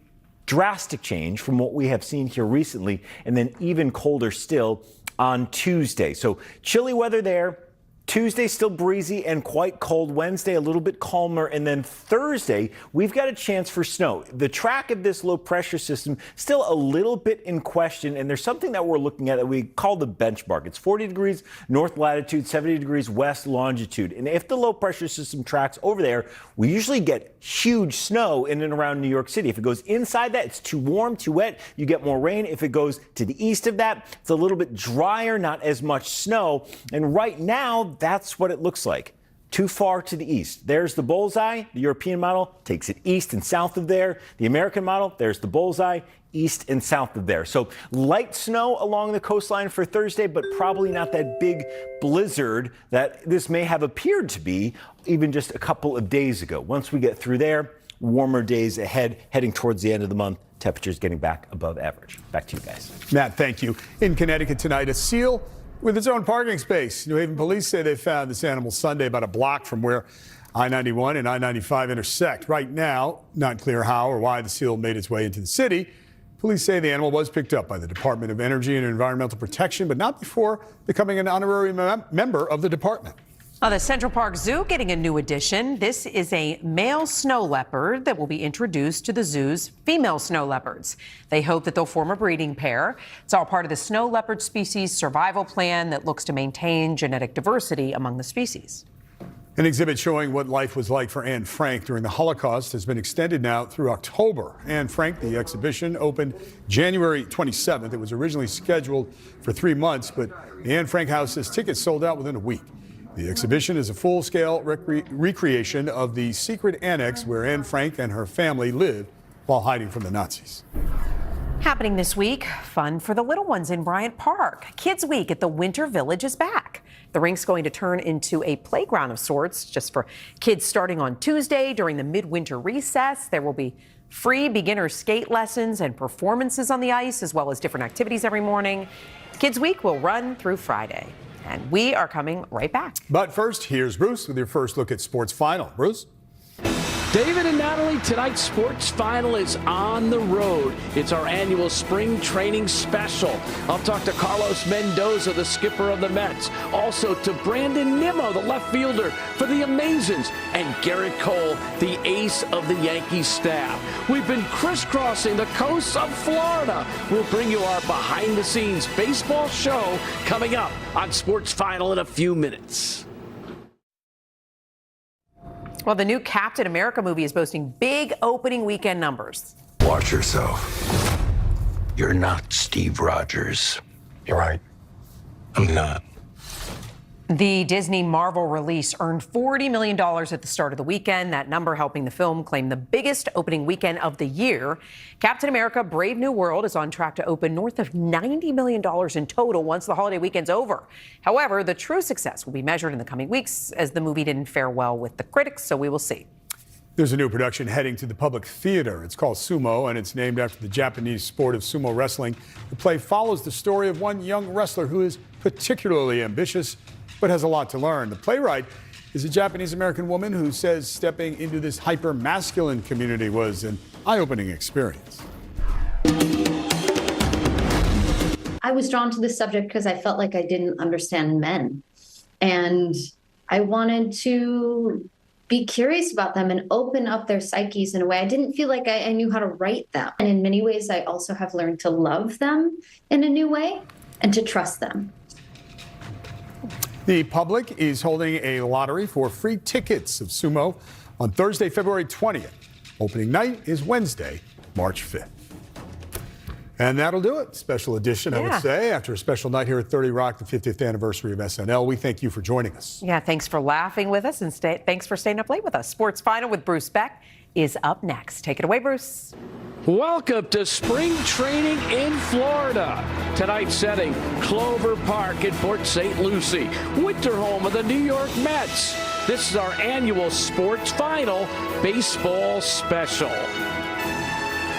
drastic change from what we have seen here recently, and then even colder still on Tuesday. So chilly weather there. Tuesday still breezy and quite cold. Wednesday a little bit calmer, and then Thursday we've got a chance for snow. The track of this low pressure system still a little bit in question, and there's something that we're looking at that we call the benchmark. It's 40 degrees north latitude, 70 degrees west longitude, and if the low pressure system tracks over there, we usually get huge snow in and around New York City. If it goes inside that, it's too warm, too wet, you get more rain. If it goes to the east of that, it's a little bit drier, not as much snow, and right now that's what it looks like. too far to the east. There's the bullseye. The European model takes it east and south of there. The American model, there's the bullseye, east and south of there. So light snow along the coastline for Thursday, but probably not that big blizzard that this may have appeared to be even just a couple of days ago. Once we get through there, warmer days ahead, heading towards the end of the month. Temperatures getting back above average. Back to you guys. Matt, thank you. In Connecticut tonight, a seal with its own parking space. New Haven police say they found this animal Sunday about a block from where I-91 and I-95 intersect. Right now, not clear how or why the seal made its way into the city. Police say the animal was picked up by the Department of Energy and Environmental Protection, but not before becoming an honorary member of the department. The Central Park Zoo getting a new addition. This is a male snow leopard that will be introduced to the zoo's female snow leopards. They hope that they'll form a breeding pair. It's all part of the snow leopard species survival plan that looks to maintain genetic diversity among the species. An exhibit showing what life was like for Anne Frank during the Holocaust has been extended now through October. Anne Frank, the exhibition, opened January 27th. It was originally scheduled for 3 months, but the Anne Frank House says tickets sold out within a week. The exhibition is a full-scale recreation of the secret annex where Anne Frank and her family lived while hiding from the Nazis. Happening this week, fun for the little ones in Bryant Park. Kids Week at the Winter Village is back. The rink's going to turn into a playground of sorts just for kids starting on Tuesday during the midwinter recess. There will be free beginner skate lessons and performances on the ice, as well as different activities every morning. Kids Week will run through Friday. And we are coming right back. But first, here's Bruce with your first look at Sports Final. Bruce? David and Natalie, tonight's Sports Final is on the road. It's our annual spring training special. I'll talk to Carlos Mendoza, the skipper of the Mets. Also to Brandon Nimmo, the left fielder for the Amazons. And Garrett Cole, the ace of the Yankees staff. We've been crisscrossing the coasts of Florida. We'll bring you our behind-the-scenes baseball show coming up on Sports Final in a few minutes. Well, the new Captain America movie is boasting big opening weekend numbers. Watch yourself. You're not Steve Rogers. You're right. I'm not. The Disney Marvel release earned $40 million at the start of the weekend. That number helping the film claim the biggest opening weekend of the year. Captain America: Brave New World is on track to open north of $90 million in total once the holiday weekend's over. However, the true success will be measured in the coming weeks as the movie didn't fare well with the critics, so we will see. There's a new production heading to the public theater. It's called Sumo, and it's named after the Japanese sport of sumo wrestling. The play follows the story of one young wrestler who is particularly ambitious but has a lot to learn. The playwright is a Japanese-American woman who says stepping into this hyper-masculine community was an eye-opening experience. I was drawn to this subject because I felt like I didn't understand men. And I wanted to be curious about them and open up their psyches in a way. I didn't feel like I knew how to write them. And in many ways, I also have learned to love them in a new way and to trust them. The public is holding a lottery for free tickets of Sumo on Thursday, February 20th. Opening night is Wednesday, March 5th. And that'll do it. Special edition, I would say, after a special night here at 30 Rock, the 50th anniversary of SNL. We thank you for joining us. Yeah, thanks for laughing with us and thanks for staying up late with us. Sports Final with Bruce Beck is up next. Take it away, Bruce. Welcome to spring training in Florida. Tonight's setting, Clover Park in Port St. Lucie, winter home of the New York Mets. This is our annual Sports Final baseball special.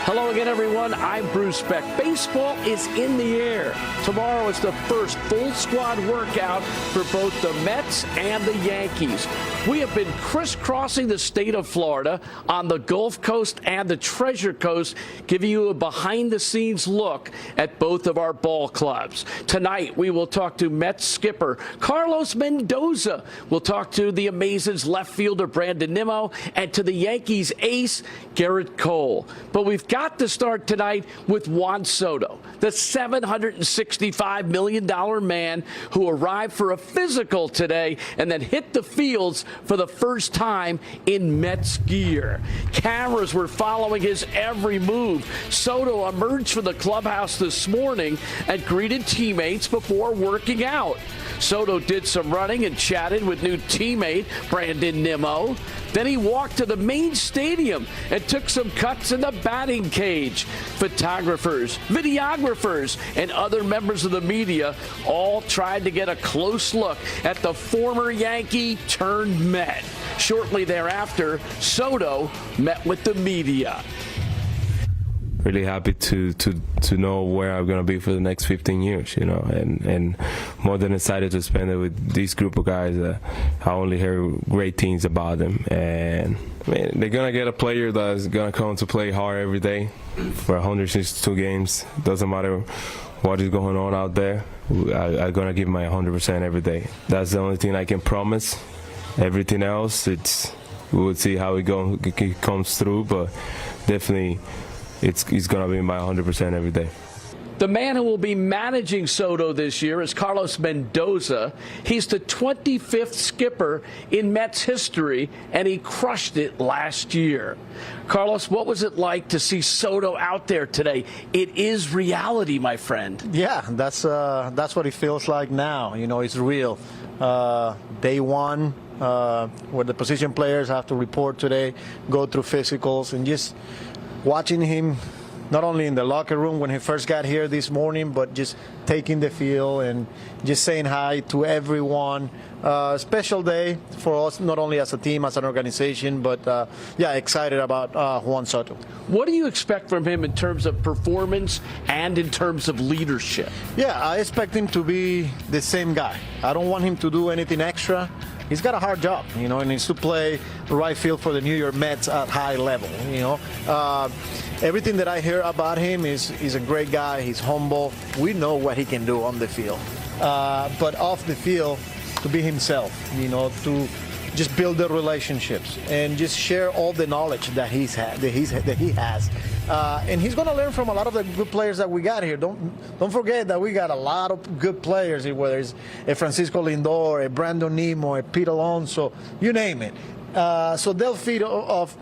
Hello again, everyone. I'm Bruce Beck. Baseball is in the air. Tomorrow is the first full squad workout for both the Mets and the Yankees. We have been crisscrossing the state of Florida on the Gulf Coast and the Treasure Coast, giving you a behind-the-scenes look at both of our ball clubs. Tonight, we will talk to Mets skipper Carlos Mendoza. We'll talk to the Amazons left fielder Brandon Nimmo and to the Yankees ace Garrett Cole. But we've got got to start tonight with Juan Soto, the $765 million man who arrived for a physical today and then hit the fields for the first time in Mets gear. Cameras were following his every move. Soto emerged from the clubhouse this morning and greeted teammates before working out. Soto did some running and chatted with new teammate Brandon Nimmo. Then he walked to the main stadium and took some cuts in the batting cage. Photographers, videographers, and other members of the media all tried to get a close look at the former Yankee turned Met. Shortly thereafter, Soto met with the media. Really happy to know where I'm gonna be for the next 15 years, you know, and more than excited to spend it with this group of guys. I only hear great things about them, and I mean, they're gonna get a player that's gonna come to play hard every day for 162 games. Doesn't matter what is going on out there. I'm gonna give my 100% every day. That's the only thing I can promise. Everything else, we will see how it comes through, but definitely. It's going to be my 100% every day. The man who will be managing Soto this year is Carlos Mendoza. He's the 25th skipper in Mets history, and he crushed it last year. Carlos, what was it like to see Soto out there today? It is reality, my friend. Yeah, that's what it feels like now. You know, it's real. Day one, where the position players have to report today, go through physicals, and just watching him not only in the locker room when he first got here this morning, but just taking the field and just saying hi to everyone. Special day for us, not only as a team, as an organization, but yeah, excited about Juan Soto. What do you expect from him in terms of performance and in terms of leadership? Yeah, I expect him to be the same guy. I don't want him to do anything extra. He's got a hard job, you know, and needs to play right field for the New York Mets at high level, you know. Everything that I hear about him is he's a great guy. He's humble. We know what he can do on the field. But off the field, to be himself, you know, to just build the relationships and just share all the knowledge that he has. And he's going to learn from a lot of the good players that we got here. Don't forget that we got a lot of good players, whether it's a Francisco Lindor, a Brandon Nimmo, a Pete Alonso, you name it. So they'll feed off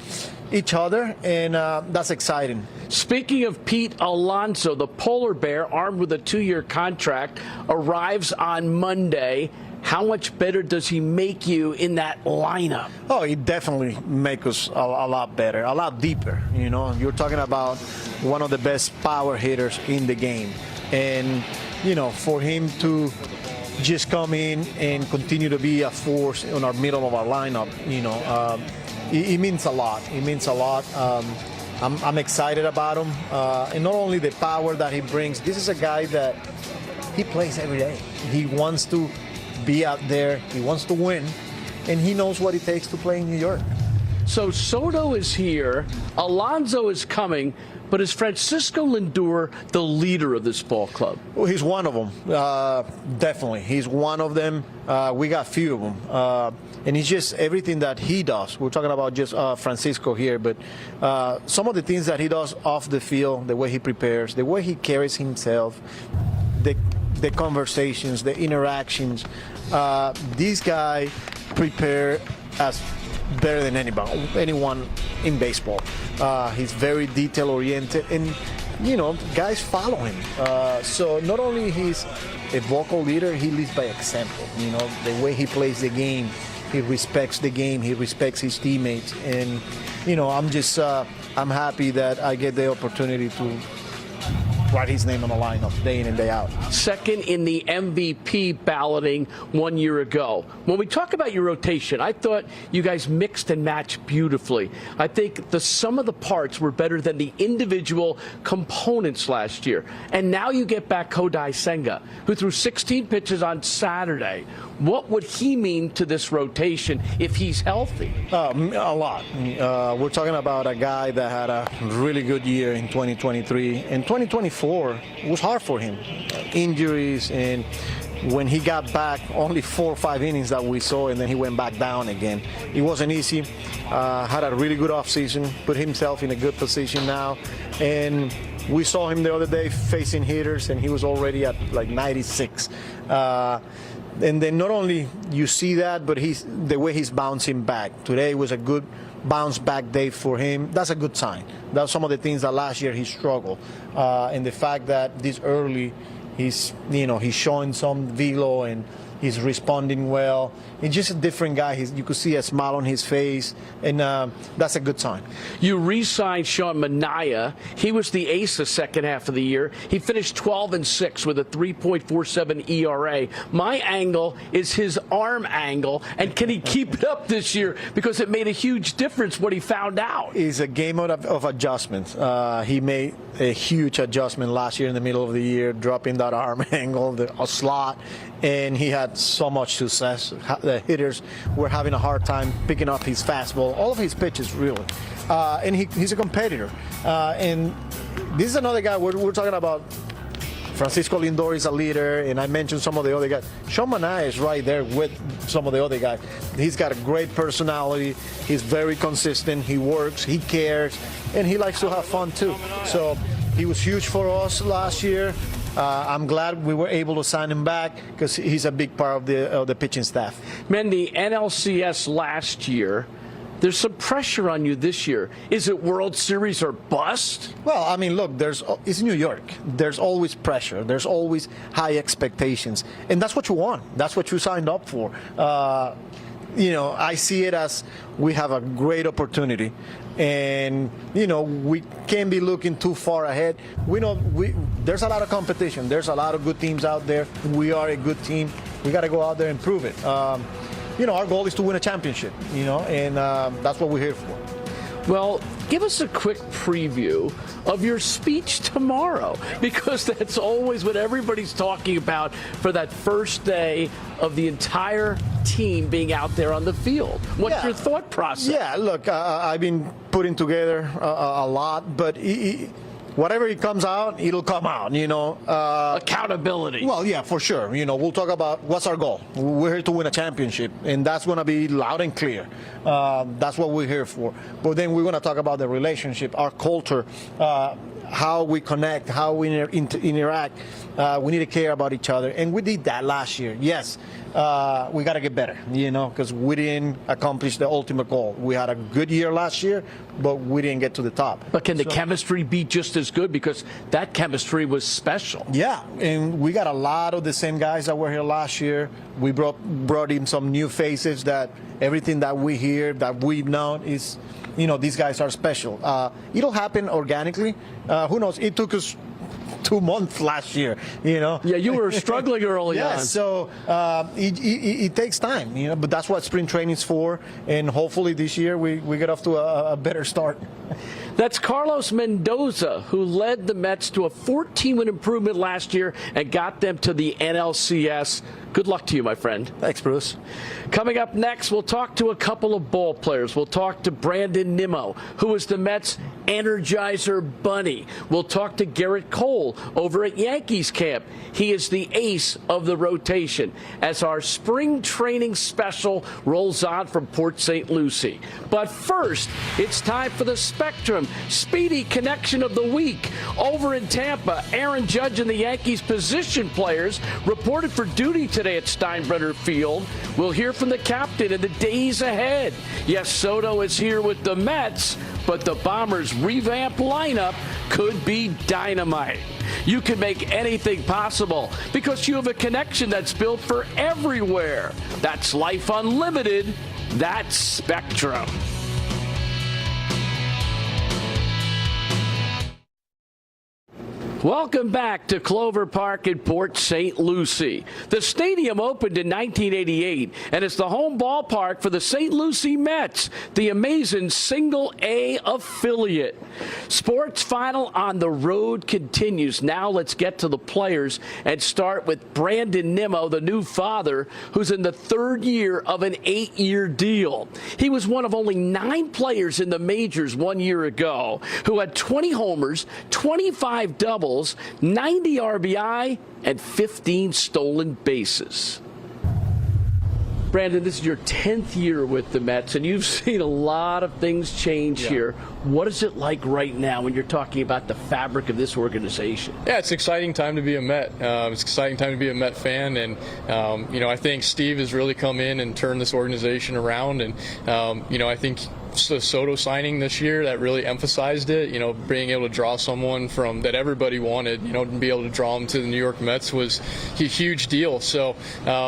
each other, and that's exciting. Speaking of Pete Alonso, the polar bear, armed with a 2-year contract, arrives on Monday. How much better does he make you in that lineup? Oh, he definitely makes us a lot better, a lot deeper. You know, you're talking about one of the best power hitters in the game. And, you know, for him to just come in and continue to be a force in our middle of our lineup, you know, it means a lot. It means a lot. I'm excited about him. And not only the power that he brings, this is a guy that he plays every day. He wants to be out there, he wants to win, and he knows what it takes to play in New York. So Soto is here, Alonso is coming, but is Francisco Lindor the leader of this ball club? Well, he's one of them, definitely. He's one of them. We got few of them. And it's just everything that he does. We're talking about just Francisco here, but some of the things that he does off the field, the way he prepares, the way he carries himself, the conversations, the interactions. This guy prepare as better than anyone in baseball. He's very detail oriented, and you know, guys follow him. So not only he's a vocal leader, he leads by example. You know, the way he plays the game, he respects the game, he respects his teammates, and you know, I'm happy that I get the opportunity to write his name on the lineup day in and day out. Second in the MVP balloting 1 year ago. When we talk about your rotation, I thought you guys mixed and matched beautifully. I think the sum of the parts were better than the individual components last year. And now you get back Kodai Senga, who threw 16 pitches on Saturday. What would he mean to this rotation if he's healthy? A lot. We're talking about a guy that had a really good year in 2023. In 2024, it was hard for him. Injuries and when he got back, only 4 or 5 innings that we saw, and then he went back down again. It wasn't easy. Had a really good offseason, put himself in a good position now, and we saw him the other day facing hitters, and he was already at like 96. And then not only you see that, but the way he's bouncing back. Today was a good bounce back day for him. That's a good sign. That's some of the things that last year he struggled, and the fact that this early he's showing some velo and he's responding well. He's just a different guy. You could see a smile on his face, and that's a good sign. You re-signed Sean Manaea. He was the ace the second half of the year. He finished 12-6 with a 3.47 ERA. My angle is his arm angle, and can he keep it up this year? Because it made a huge difference when he found out. It's a game of adjustments. He made a huge adjustment last year in the middle of the year, dropping that arm angle, a slot, and he had so much success. The hitters were having a hard time picking up his fastball, all of his pitches, really. And he's a competitor. And this is another guy we're talking about. Francisco Lindor is a leader, and I mentioned some of the other guys. Sean Manaea is right there with some of the other guys. He's got a great personality. He's very consistent. He works. He cares, and he likes to have fun too. So he was huge for us last year. I'm glad we were able to sign him back because he's a big part of the pitching staff. Man, the NLCS last year, there's some pressure on you this year. Is it World Series or bust? Well, I mean, look, it's New York. There's always pressure. There's always high expectations. And that's what you want. That's what you signed up for. I see it as we have a great opportunity. And, we can't be looking too far ahead. We know there's a lot of competition. There's a lot of good teams out there. We are a good team. We got to go out there and prove it. Our goal is to win a championship, and that's what we're here for. Well, give us a quick preview of your speech tomorrow, because that's always what everybody's talking about for that first day of the entire team being out there on the field. What's your thought process? Yeah, look, I've been putting together a lot, but whatever it comes out, it'll come out, Accountability. Well, yeah, for sure. We'll talk about what's our goal. We're here to win a championship, and that's going to be loud and clear. That's what we're here for. But then we're going to talk about the relationship, our culture, how we connect, how we interact. We need to care about each other, and we did that last year. Yes, we got to get better, because we didn't accomplish the ultimate goal. We had a good year last year, but we didn't get to the top. But can the chemistry be just as good? Because that chemistry was special. Yeah, and we got a lot of the same guys that were here last year. We brought in some new faces that everything that we hear, that we know is, these guys are special. It'll happen organically. Who knows? It took us 2 months last year, Yeah, you were struggling early on. So it takes time, but that's what spring training's for, and hopefully this year we get off to a better start. That's Carlos Mendoza, who led the Mets to a 14-win improvement last year and got them to the NLCS. Good luck to you, my friend. Thanks, Bruce. Coming up next, we'll talk to a couple of ball players. We'll talk to Brandon Nimmo, who is the Mets' Energizer Bunny. We'll talk to Garrett Cole over at Yankees camp. He is the ace of the rotation as our spring training special rolls on from Port St. Lucie. But first, it's time for the Spectrum Speedy Connection of the Week. Over in Tampa, Aaron Judge and the Yankees position players reported for duty today at Steinbrenner Field. We'll hear from the captain in the days ahead. Yes, Soto is here with the Mets, but the Bombers' revamped lineup could be dynamite. You can make anything possible because you have a connection that's built for everywhere. That's Life Unlimited. That's Spectrum. Welcome back to Clover Park in Port St. Lucie. The stadium opened in 1988 and is the home ballpark for the St. Lucie Mets, the amazing Single-A affiliate. Sports Final on the road continues. Now let's get to the players and start with Brandon Nimmo, the new father, who's in the third year of an 8-year deal. He was one of only 9 players in the majors 1 year ago who had 20 homers, 25 doubles, doubles, 90 RBI, and 15 stolen bases. Brandon, this is your 10th year with the Mets, and you've seen a lot of things change here. What is it like right now when you're talking about the fabric of this organization? Yeah, it's an exciting time to be a Met. It's an exciting time to be a Met fan, and I think Steve has really come in and turned this organization around, and I think the Soto signing this year that really emphasized it. Being able to draw someone from that everybody wanted, and be able to draw them to the New York Mets was a huge deal. So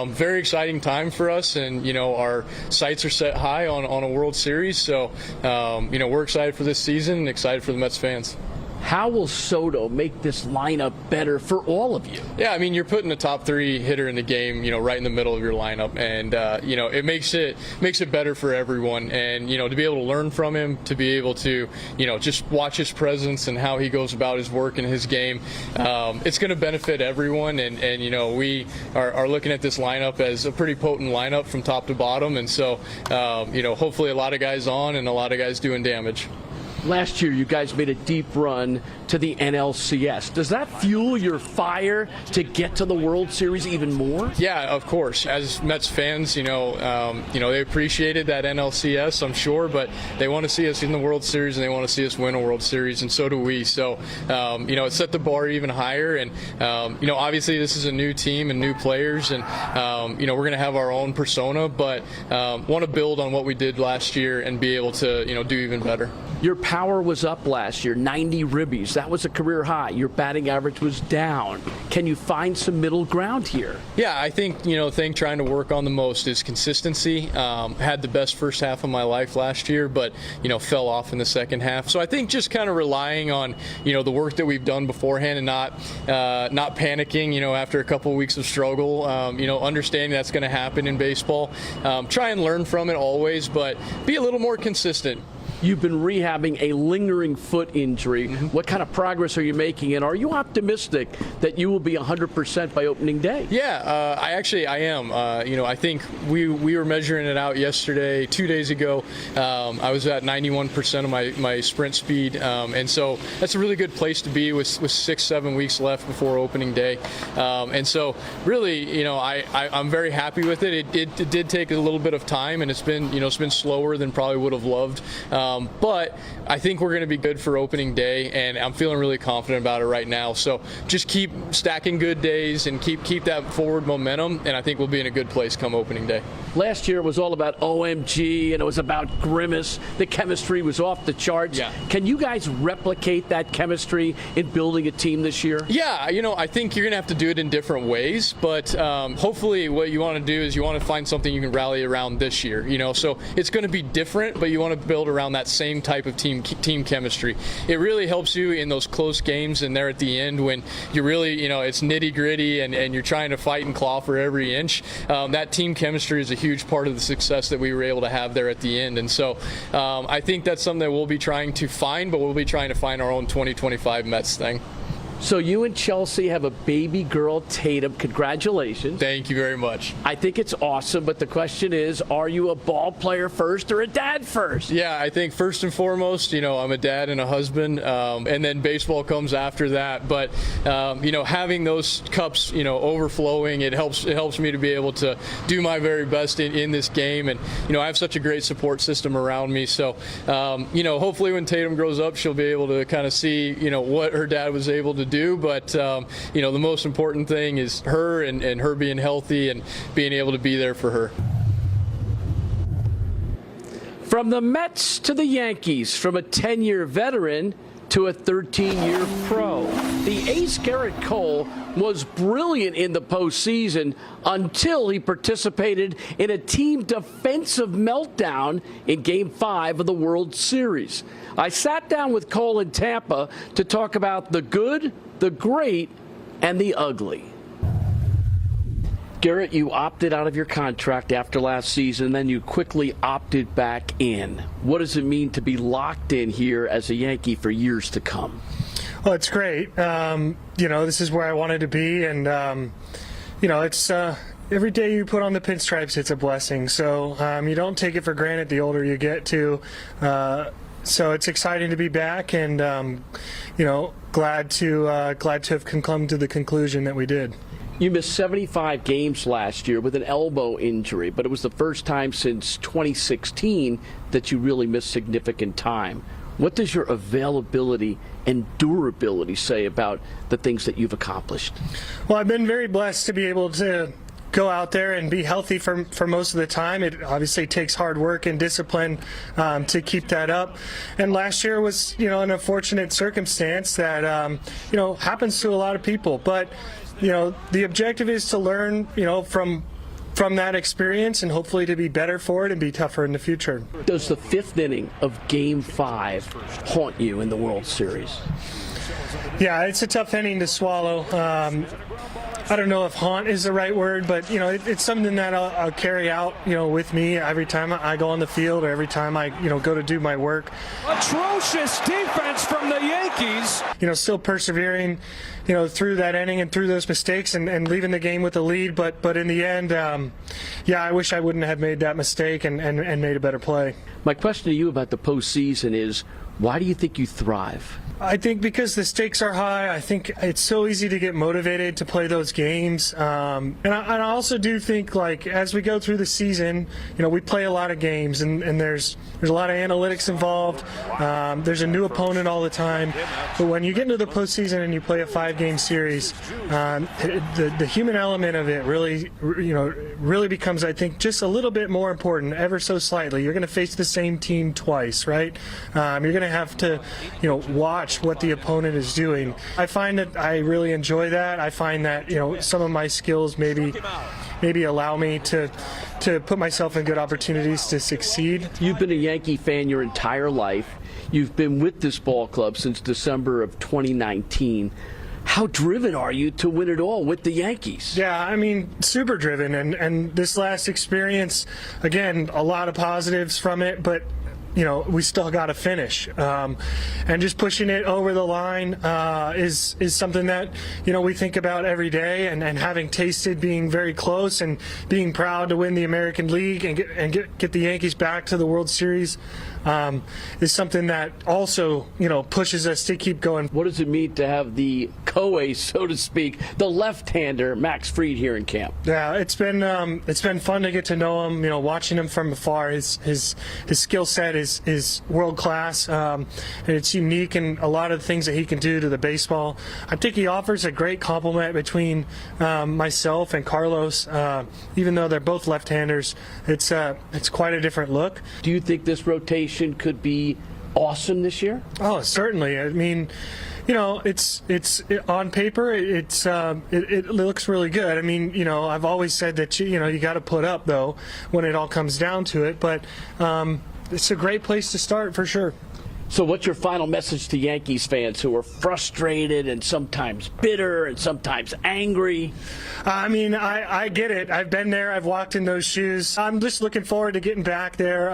very exciting time for us, and our sights are set high on a World Series. So we're excited for this season and excited for the Mets fans. How will Soto make this lineup better for all of you? Yeah, I mean, you're putting a top 3 hitter in the game, right in the middle of your lineup, and it makes it better for everyone. And to be able to learn from him, to be able to just watch his presence and how he goes about his work and his game, it's going to benefit everyone. And we are looking at this lineup as a pretty potent lineup from top to bottom. And so hopefully a lot of guys on and a lot of guys doing damage. Last year, you guys made a deep run to the NLCS. Does that fuel your fire to get to the World Series even more? Yeah, of course. As Mets fans, they appreciated that NLCS, I'm sure, but they want to see us in the World Series and they want to see us win a World Series, and so do we. So, it set the bar even higher, and obviously this is a new team and new players, and we're going to have our own persona, but want to build on what we did last year and be able to do even better. Your power was up last year, 90 ribbies. That was a career high. Your batting average was down. Can you find some middle ground here? Yeah, I think, the thing trying to work on the most is consistency. Had the best first half of my life last year, but, fell off in the second half. So I think just kind of relying on, the work that we've done beforehand and not panicking, after a couple of weeks of struggle, understanding that's going to happen in baseball. Try and learn from it always, but be a little more consistent. You've been rehabbing a lingering foot injury. What kind of progress are you making, and are you optimistic that you will be 100% by opening day? Yeah, I am. I think we were measuring it out yesterday, 2 days ago. I was at 91% of my sprint speed, and so that's a really good place to be with 6-7 weeks left before opening day. And so really, I'm very happy with it. It did take a little bit of time, and it's been slower than probably would have loved. But I think we're going to be good for opening day, and I'm feeling really confident about it right now. So just keep stacking good days and keep that forward momentum, and I think we'll be in a good place come opening day. Last year it was all about OMG, and it was about Grimace. The chemistry was off the charts. Yeah. Can you guys replicate that chemistry in building a team this year? Yeah, I think you're going to have to do it in different ways, but hopefully what you want to do is you want to find something you can rally around this year. So it's going to be different, but you want to build around that same type of team chemistry. It really helps you in those close games and there at the end when you really, it's nitty gritty and you're trying to fight and claw for every inch. That team chemistry is a huge part of the success that we were able to have there at the end. And so I think that's something that we'll be trying to find, but we'll be trying to find our own 2025 Mets thing. So you and Chelsea have a baby girl, Tatum. Congratulations. Thank you very much. I think it's awesome, but the question is, are you a ball player first or a dad first? Yeah, I think first and foremost, I'm a dad and a husband, and then baseball comes after that. But, having those cups, overflowing, it helps me to be able to do my very best in this game. And, I have such a great support system around me. So, hopefully when Tatum grows up, she'll be able to kind of see, what her dad was able to do, but the most important thing is her and her being healthy and being able to be there for her. From the Mets to the Yankees, from a 10-year veteran to a 13-year pro. The ace Garrett Cole was brilliant in the postseason until he participated in a team defensive meltdown in Game 5 of the World Series. I sat down with Cole in Tampa to talk about the good, the great, and the ugly. Garrett, you opted out of your contract after last season, then you quickly opted back in. What does it mean to be locked in here as a Yankee for years to come? Well, it's great. This is where I wanted to be, and it's every day you put on the pinstripes, it's a blessing. So you don't take it for granted the older you get to So it's exciting to be back, and glad to have come to the conclusion that we did. You missed 75 games last year with an elbow injury, but it was the first time since 2016 that you really missed significant time. What does your availability and durability say about the things that you've accomplished? Well, I've been very blessed to be able to go out there and be healthy for most of the time. It obviously takes hard work and discipline to keep that up. And last year was, an unfortunate circumstance that, happens to a lot of people. But, the objective is to learn, from that experience and hopefully to be better for it and be tougher in the future. Does the fifth inning of Game 5 haunt you in the World Series? Yeah, it's a tough inning to swallow. I don't know if haunt is the right word, but it's something that I'll carry out, with me every time I go on the field or every time I, go to do my work. Atrocious defense from the Yankees. Still persevering, through that inning and through those mistakes and leaving the game with a lead. But in the end, I wish I wouldn't have made that mistake and made a better play. My question to you about the postseason is, why do you think you thrive? I think because the stakes are high. I think it's so easy to get motivated to play those games. And I also do think, as we go through the season, we play a lot of games, and there's a lot of analytics involved. There's a new opponent all the time. But when you get into the postseason and you play a 5-game series, the human element of it really becomes, I think, just a little bit more important, ever so slightly. You're going to face the same team twice, right? You're going to have to, watch what the opponent is doing. I find that I really enjoy that. I find that some of my skills maybe allow me to put myself in good opportunities to succeed. You've been a Yankee fan your entire life. You've been with this ball club since December of 2019. How driven are you to win it all with the Yankees? Yeah, super driven. And this last experience, again, a lot of positives from it, but we still got to finish, and just pushing it over the line is something that we think about every day. And having tasted being very close and being proud to win the American League and get the Yankees back to the World Series is something that also pushes us to keep going. What does it mean to have the co-ace, so to speak, the left-hander Max Fried here in camp? Yeah, it's been fun to get to know him. Watching him from afar, his skill set is world class, and it's unique in a lot of the things that he can do to the baseball. I think he offers a great complement between myself and Carlos. Even though they're both left-handers, it's quite a different look. Do you think this rotation could be awesome this year? Oh, certainly. It's on paper. It looks really good. I've always said that you got to put up though when it all comes down to it. But it's a great place to start for sure. So what's your final message to Yankees fans who are frustrated and sometimes bitter and sometimes angry? I get it. I've been there. I've walked in those shoes. I'm just looking forward to getting back there.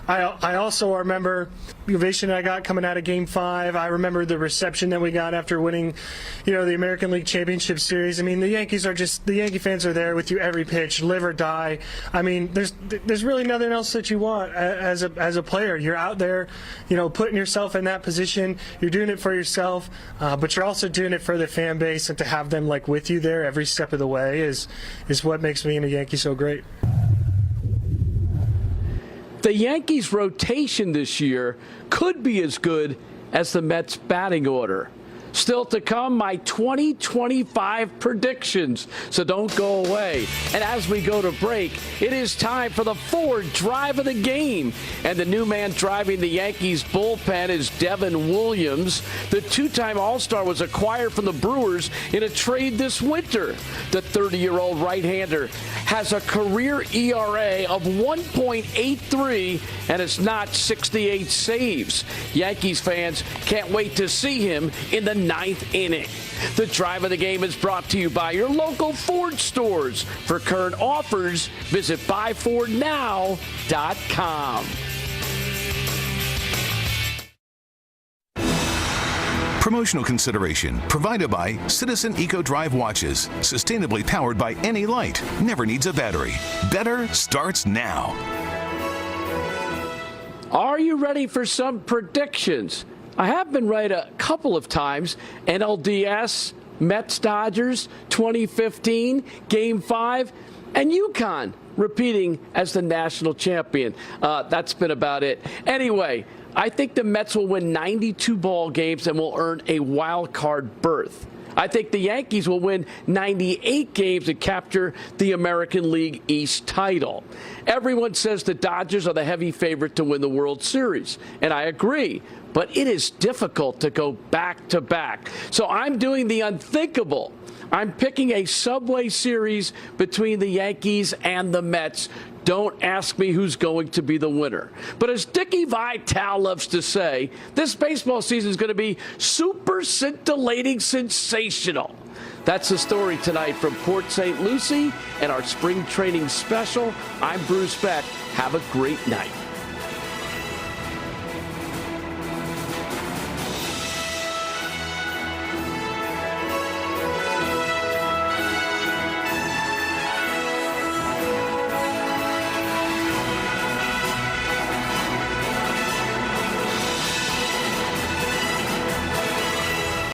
I also remember the ovation I got coming out of Game 5. I remember the reception that we got after winning, the American League Championship Series. The Yankee fans are there with you every pitch, live or die. There's really nothing else that you want as a player. You're out there, putting yourself in that position. You're doing it for yourself, but you're also doing it for the fan base, and to have them with you there every step of the way is what makes being a Yankee so great. The Yankees' rotation this year could be as good as the Mets' batting order. Still to come, my 2025 predictions, so don't go away. And as we go to break, it is time for the Ford Drive of the Game. And the new man driving the Yankees bullpen is Devin Williams. The two-time All-Star was acquired from the Brewers in a trade this winter. The 30-year-old right-hander has a career ERA of 1.83 and has notched 68 saves. Yankees fans can't wait to see him in the 9th inning. The Drive of the Game is brought to you by your local Ford stores. For current offers, visit buyfordnow.com. Promotional consideration provided by Citizen EcoDrive watches. Sustainably powered by any light. Never needs a battery. Better starts now. Are you ready for some predictions? I have been right a couple of times. NLDS, Mets, Dodgers, 2015, Game 5, and UConn repeating as the national champion. That's been about it. Anyway, I think the Mets will win 92 ball games and will earn a wild card berth. I think the Yankees will win 98 games and capture the American League East title. Everyone says the Dodgers are the heavy favorite to win the World Series, and I agree. But it is difficult to go back-to-back. So I'm doing the unthinkable. I'm picking a Subway Series between the Yankees and the Mets. Don't ask me who's going to be the winner. But as Dickie Vitale loves to say, this baseball season is going to be super scintillating sensational. That's the story tonight from Port St. Lucie and our spring training special. I'm Bruce Beck. Have a great night.